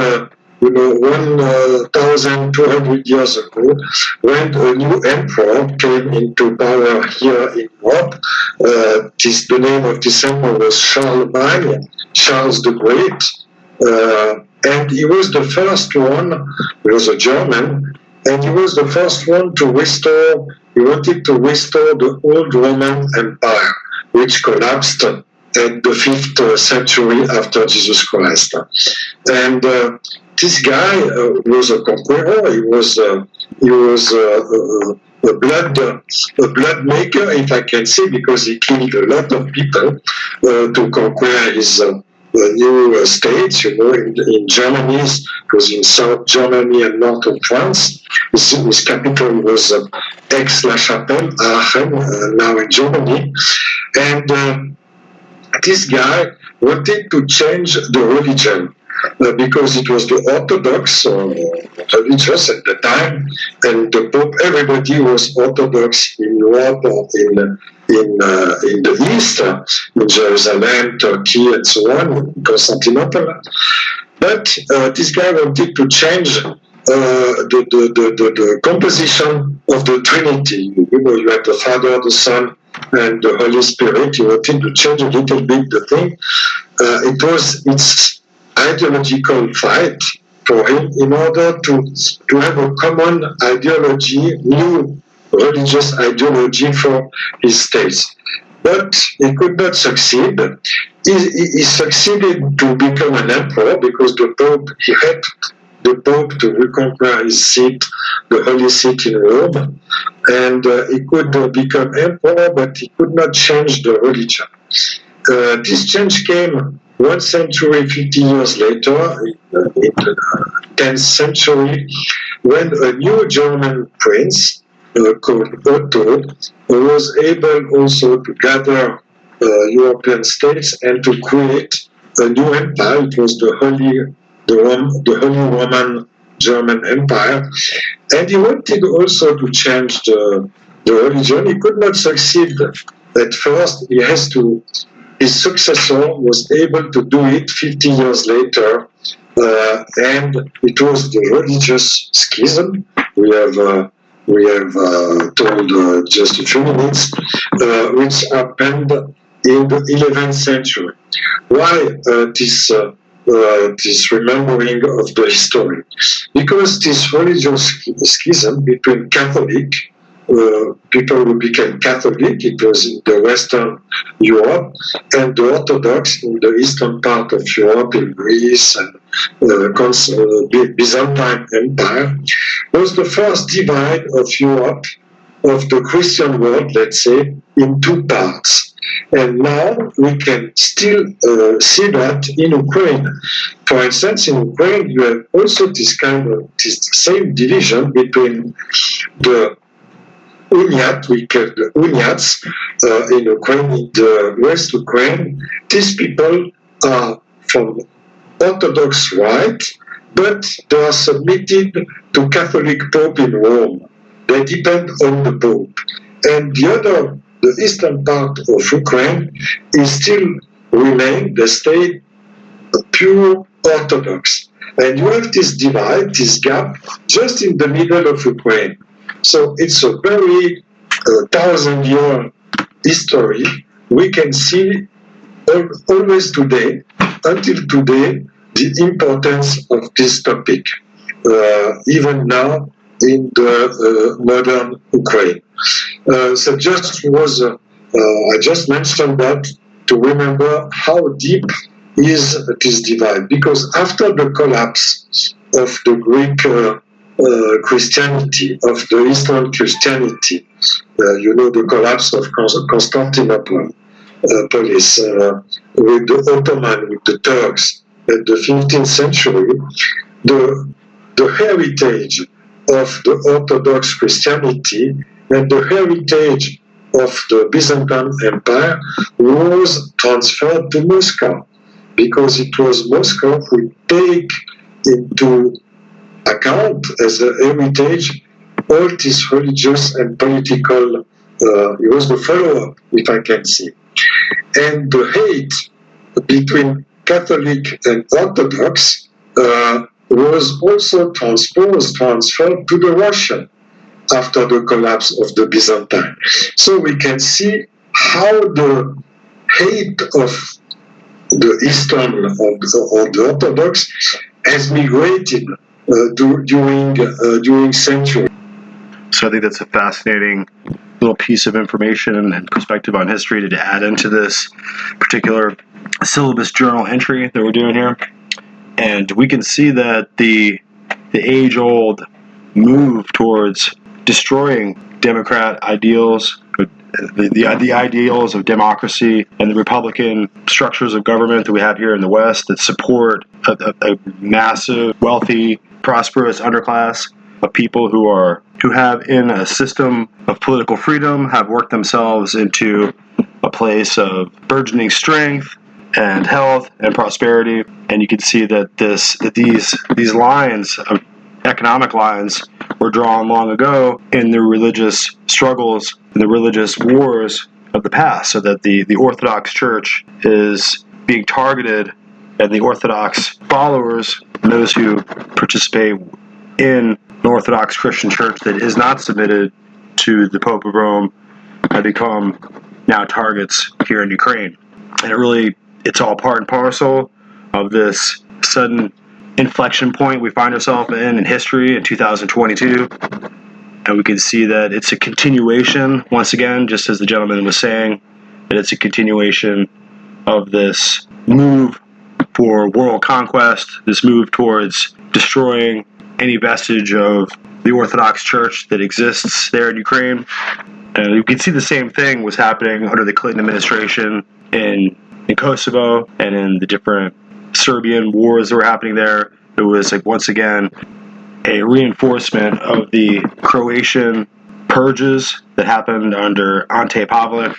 1,200 years ago, when a new emperor came into power here in Europe. The name of this emperor was Charles the Great, and he was the first one. He was a German, and he was the first one to restore. He wanted to restore the old Roman Empire, which collapsed at the 5th century after Jesus Christ. And this guy was a conqueror. He was a blood maker, if I can say, because he killed a lot of people to conquer his new states. In Germany, it was in South Germany and north of France. His capital was Aix-la-Chapelle, Aachen, now in Germany. And this guy wanted to change the religion. Because it was the Orthodox religious at the time, and the Pope, everybody was Orthodox in Europe or in the East, in Jerusalem, Turkey, and so on, Constantinople. But this guy wanted to change the composition of the Trinity. You had the Father, the Son, and the Holy Spirit. He wanted to change a little bit the thing. It's ideological fight for him in order to have a common ideology, new religious ideology for his states. But he could not succeed. He succeeded to become an emperor because the Pope, he had the Pope to reconquer his seat, the Holy Seat in Rome, and he could become emperor, but he could not change the religion. This change came 1 century, 50 years later, in the 10th century, when a new German prince called Otto was able also to gather European states and to create a new empire. It was the Holy Roman German Empire. And he wanted also to change the religion. He could not succeed at first. He has to his successor was able to do it 50 years later, and it was the religious schism. We have told just a few minutes, which happened in the 11th century. Why this remembering of the history? Because this religious schism between Catholic people who became Catholic, it was in the Western Europe, and the Orthodox in the eastern part of Europe, in Greece and Byzantine Empire, was the first divide of Europe, of the Christian world, let's say, in two parts. And now we can still see that in Ukraine. For instance, in Ukraine, you have also this same division between the Unyat, we call the Unyats in Ukraine, in the West Ukraine. These people are from Orthodox Rite, but they are submitted to Catholic Pope in Rome. They depend on the Pope. And the eastern part of Ukraine is still remain, they stay pure Orthodox. And you have this divide, this gap, just in the middle of Ukraine. So it's a very 1,000-year history. We can see always today, until today, the importance of this topic, even now in the modern Ukraine. So I just mentioned that to remember how deep is this divide, because after the collapse of the Greek Christianity, of the Eastern Christianity, the collapse of Constantinople, police, with the Ottoman, with the Turks, in the 15th century, the heritage of the Orthodox Christianity and the heritage of the Byzantine Empire was transferred to Moscow, because it was Moscow who take into account as a heritage all this religious and political, it was the follow-up, if I can say. And the hate between Catholic and Orthodox was also transferred to the Russian after the collapse of the Byzantine. So we can see how the hate of the Eastern or the Orthodox has migrated during centuries. So I think that's a fascinating little piece of information and perspective on history to add into this particular Syllabus Journal entry that we're doing here. And we can see that the age-old move towards destroying democrat ideals, the ideals of democracy and the Republican structures of government that we have here in the West that support a massive, wealthy, prosperous underclass of people who have in a system of political freedom have worked themselves into a place of burgeoning strength and health and prosperity. And you can see that these lines of economic lines were drawn long ago in the religious struggles and the religious wars of the past, so that the Orthodox Church is being targeted, and the Orthodox followers, those who participate in an Orthodox Christian church that is not submitted to the Pope of Rome, have become now targets here in Ukraine. And it's all part and parcel of this sudden inflection point we find ourselves in history in 2022. And we can see that it's a continuation, once again, just as the gentleman was saying, that it's a continuation of this move for world conquest, this move towards destroying any vestige of the Orthodox Church that exists there in Ukraine. And you can see the same thing was happening under the Clinton administration in Kosovo and in the different Serbian wars that were happening there. It was once again a reinforcement of the Croatian purges that happened under Ante Pavlov.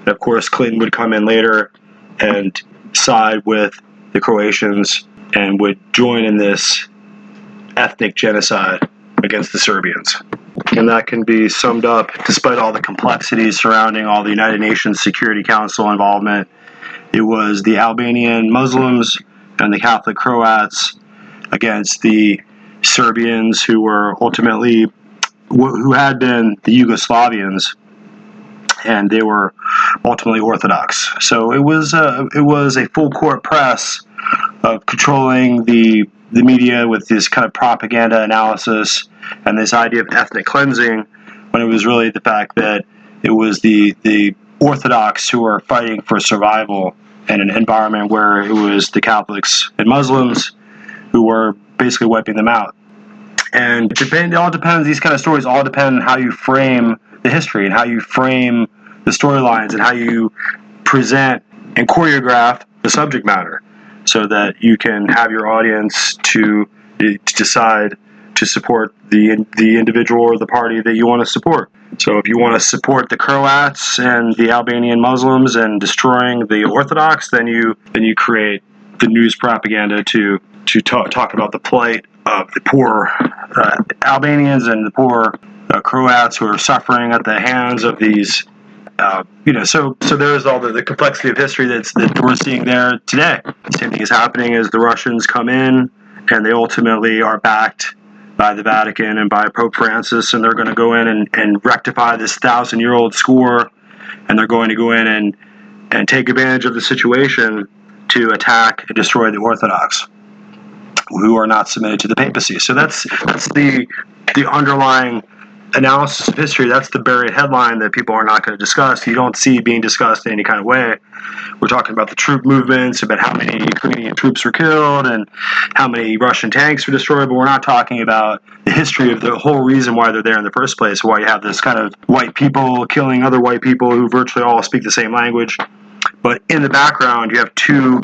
And of course, Clinton would come in later and side with the Croatians and would join in this ethnic genocide against the Serbians. And that can be summed up, despite all the complexities surrounding all the United Nations Security Council involvement it was the Albanian Muslims and the Catholic Croats against the Serbians, who were ultimately, who had been the Yugoslavians, and they were ultimately Orthodox. So it was a full court press of controlling the media with this kind of propaganda analysis and this idea of ethnic cleansing, when it was really the fact that it was the Orthodox who were fighting for survival in an environment where it was the Catholics and Muslims who were basically wiping them out. And it all depends, these kind of stories all depend on how you frame the history and how you frame the storylines and how you present and choreograph the subject matter, so that you can have your audience to decide to support the individual or the party that you want to support. So if you want to support the Croats and the Albanian Muslims and destroying the Orthodox, then you create the news propaganda to talk about the plight of the poor Albanians and the poor Croats who are suffering at the hands of these. So there's all the complexity of history that we're seeing there today. The same thing is happening as the Russians come in, and they ultimately are backed by the Vatican and by Pope Francis, and they're going to go in and rectify this 1,000-year-old score, and they're going to go in and take advantage of the situation to attack and destroy the Orthodox, who are not submitted to the papacy. So that's the underlying analysis of history. That's the buried headline that people are not going to discuss. You don't see being discussed in any kind of way. We're talking about the troop movements, about how many Ukrainian troops were killed and how many Russian tanks were destroyed, but we're not talking about the history of the whole reason why they're there in the first place, why you have this kind of white people killing other white people who virtually all speak the same language. But in the background, you have two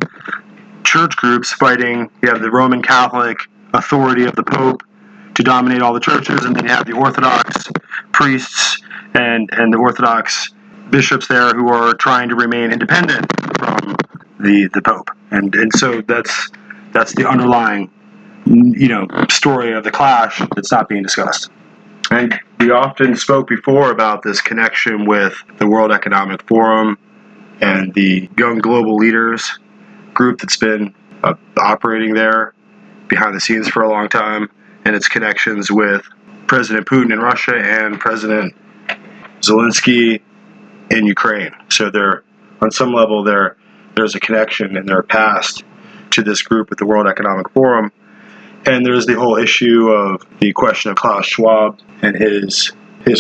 church groups fighting. You have the Roman Catholic authority of the Pope to dominate all the churches, and then you have the Orthodox priests and the Orthodox bishops there who are trying to remain independent from the Pope, and so that's the underlying story of the clash that's not being discussed. And we often spoke before about this connection with the World Economic Forum and the Young Global Leaders group that's been operating there behind the scenes for a long time, and its connections with President Putin in Russia and President Zelensky in Ukraine. So on some level, there's a connection in their past to this group with the World Economic Forum. And there's the whole issue of the question of Klaus Schwab and his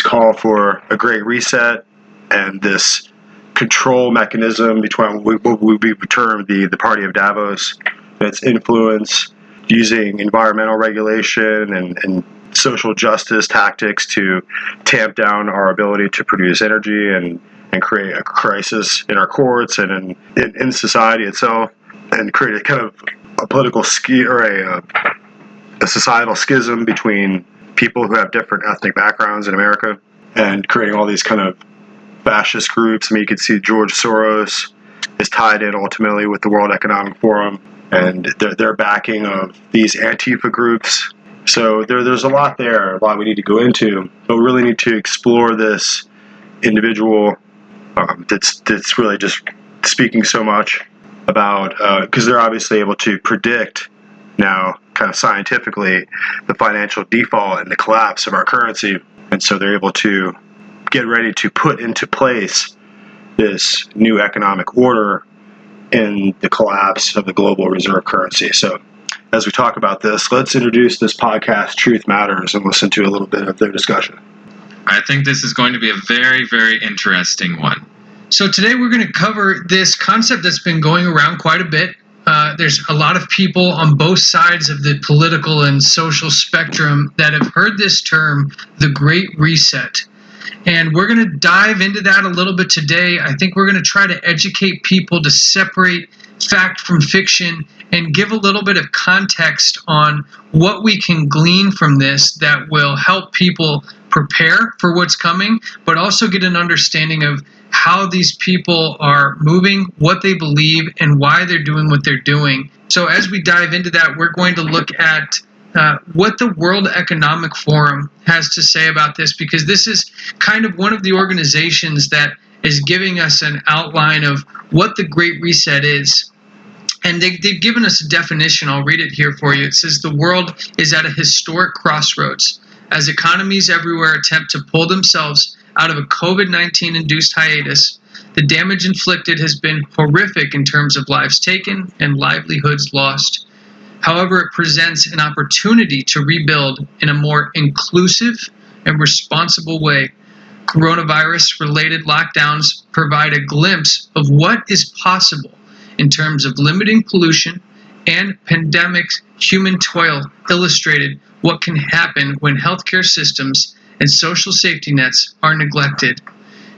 call for a great reset and this control mechanism between what we term the Party of Davos, and its influence using environmental regulation and social justice tactics to tamp down our ability to produce energy and create a crisis in our courts and in society itself, and create a kind of a political a societal schism between people who have different ethnic backgrounds in America, and creating all these kind of fascist groups. I mean, you can see George Soros is tied in ultimately with the World Economic Forum and their backing of these Antifa groups. So there's a lot there, a lot we need to go into, but we really need to explore this individual that's really just speaking so much about, because they're obviously able to predict now kind of scientifically the financial default and the collapse of our currency. And so they're able to get ready to put into place this new economic order in the collapse of the global reserve currency. So as we talk about this, let's introduce this podcast, Truth Matters, and listen to a little bit of their discussion. I think this is going to be a very, very interesting one. So today we're going to cover this concept that's been going around quite a bit. There's a lot of people on both sides of the political and social spectrum that have heard this term, the Great Reset. And we're going to dive into that a little bit today. I think we're going to try to educate people to separate fact from fiction and give a little bit of context on what we can glean from this that will help people prepare for what's coming, but also get an understanding of how these people are moving, what they believe, and why they're doing what they're doing. So as we dive into that, we're going to look at what the World Economic Forum has to say about this, because this is kind of one of the organizations that is giving us an outline of what the Great Reset is. And they've given us a definition. I'll read it here for you. It says, the world is at a historic crossroads as economies everywhere attempt to pull themselves out of a COVID-19 induced hiatus. The damage inflicted has been horrific in terms of lives taken and livelihoods lost. However, it presents an opportunity to rebuild in a more inclusive and responsible way. Coronavirus-related lockdowns provide a glimpse of what is possible in terms of limiting pollution, and pandemic human toil illustrated what can happen when healthcare systems and social safety nets are neglected.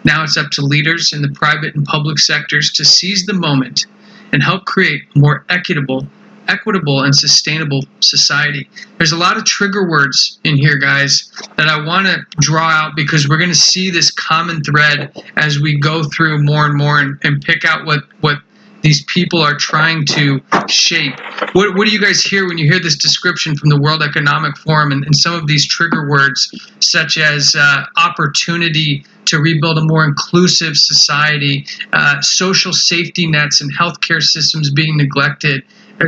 Now it's up to leaders in the private and public sectors to seize the moment and help create a more equitable and sustainable society. There's a lot of trigger words in here, guys, that I want to draw out because we're going to see this common thread as we go through more and more and pick out what these people are trying to shape. What do you guys hear when you hear this description from the World Economic Forum and some of these trigger words such as opportunity to rebuild a more inclusive society, social safety nets and healthcare systems being neglected?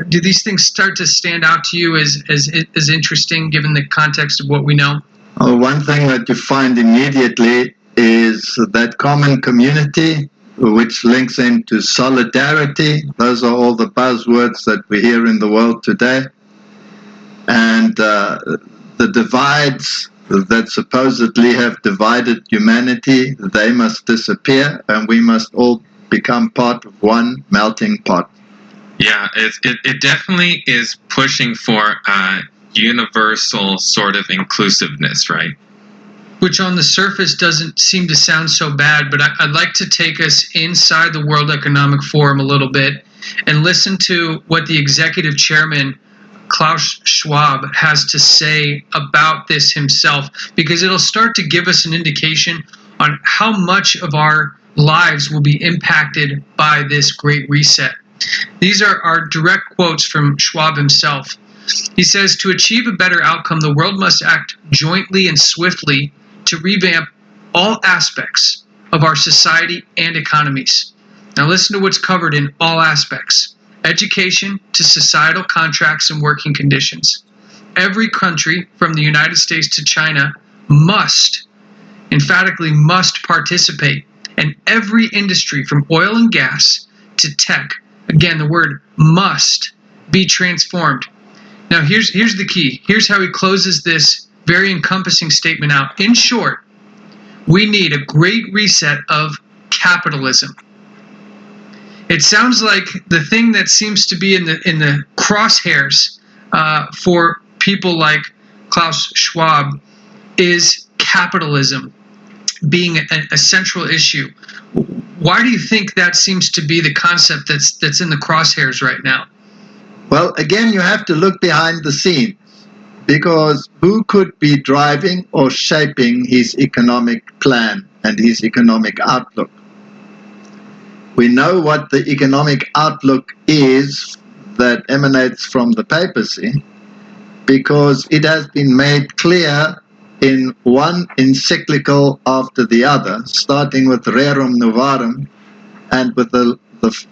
Do these things start to stand out to you as interesting given the context of what we know? Oh, one thing that you find immediately is that common community, which links into solidarity. Those are all the buzzwords that we hear in the world today. And the divides that supposedly have divided humanity, they must disappear, and we must all become part of one melting pot. Yeah, it definitely is pushing for universal sort of inclusiveness, right? Which on the surface doesn't seem to sound so bad, but I'd like to take us inside the World Economic Forum a little bit and listen to what the executive chairman, Klaus Schwab, has to say about this himself, because it'll start to give us an indication on how much of our lives will be impacted by this Great Reset. These are our direct quotes from Schwab himself. He says, to achieve a better outcome, the world must act jointly and swiftly to revamp all aspects of our society and economies. Now listen to what's covered in all aspects. Education to societal contracts and working conditions. Every country, from the United States to China, emphatically must participate. And every industry, from oil and gas to tech, again, the word must be transformed. Now here's the key. Here's how he closes this very encompassing statement out. In short, we need a great reset of capitalism. It sounds like the thing that seems to be in the crosshairs for people like Klaus Schwab is capitalism being a central issue. Why do you think that seems to be the concept that's in the crosshairs right now? Well, again, you have to look behind the scenes, because who could be driving or shaping his economic plan and his economic outlook? We know what the economic outlook is that emanates from the papacy, because it has been made clear in one encyclical after the other, starting with Rerum Novarum and with the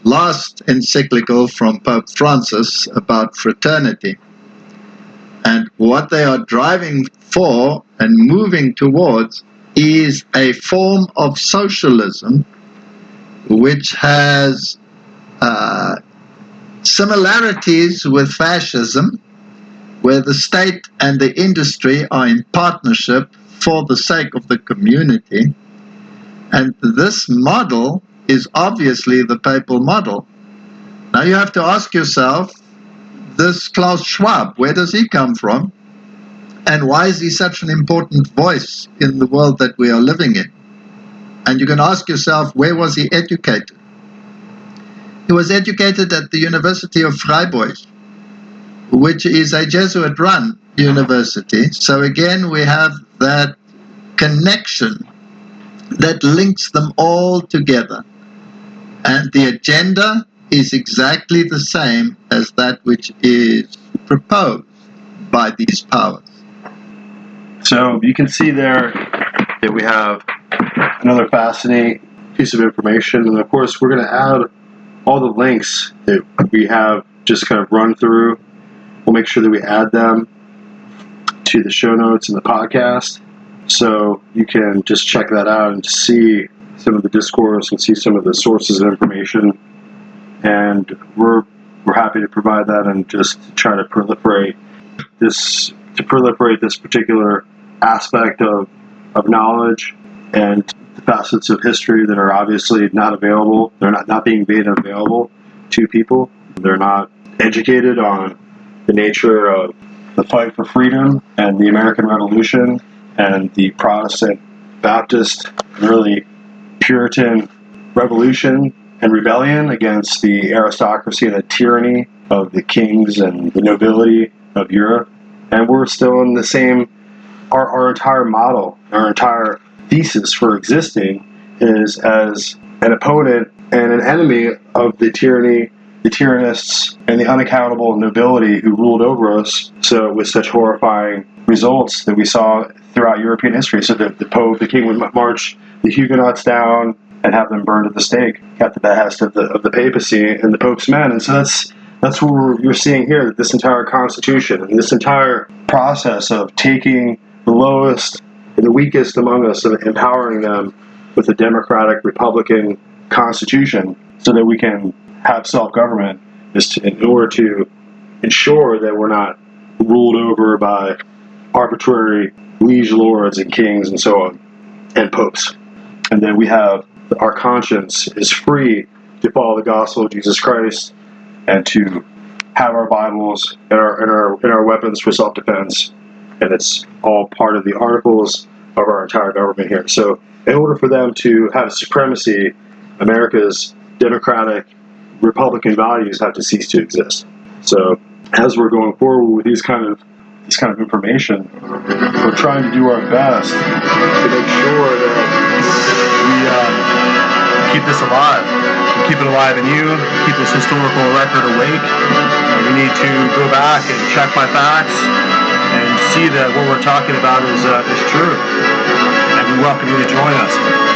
last encyclical from Pope Francis about fraternity. And what they are driving for and moving towards is a form of socialism which has similarities with fascism, where the state and the industry are in partnership for the sake of the community. And this model is obviously the papal model. Now you have to ask yourself, this Klaus Schwab, where does he come from? And why is he such an important voice in the world that we are living in? And you can ask yourself, where was he educated? He was educated at the University of Freiburg, which is a Jesuit-run university. So again, we have that connection that links them all together. And the agenda is exactly the same as that which is proposed by these powers. So you can see there that we have another fascinating piece of information. And of course, we're going to add all the links that we have just kind of run through, we'll make sure that we add them to the show notes in the podcast. So you can just check that out and see some of the discourse and see some of the sources of information. And we're happy to provide that and just try to proliferate this particular aspect of knowledge and the facets of history that are obviously not available. They're not being made available to people. They're not educated on the nature of the fight for freedom and the American Revolution and the Protestant, Baptist, and really Puritan revolution and rebellion against the aristocracy and the tyranny of the kings and the nobility of Europe. And we're still in the same, our entire model, our entire thesis for existing is as an opponent and an enemy of the tyranny, the tyrannists, and the unaccountable nobility who ruled over us. So with such horrifying results that we saw throughout European history. So that the Pope, the King would march the Huguenots down and have them burned at the stake at the behest of the papacy and the Pope's men. And so that's what you're seeing here, that this entire Constitution and this entire process of taking the lowest and the weakest among us and empowering them with a democratic Republican Constitution so that we can have self-government in order to ensure that we're not ruled over by arbitrary liege lords and kings and so on, and popes. And then we have our conscience is free to follow the gospel of Jesus Christ and to have our Bibles and our weapons for self-defense. And it's all part of the articles of our entire government here. So in order for them to have supremacy, America's democratic Republican values have to cease to exist. So as we're going forward with this kind of information, we're trying to do our best to make sure that we keep this alive. We keep it alive in you, keep this historical record awake. We need to go back and check my facts and see that what we're talking about is true. And we welcome you to join us.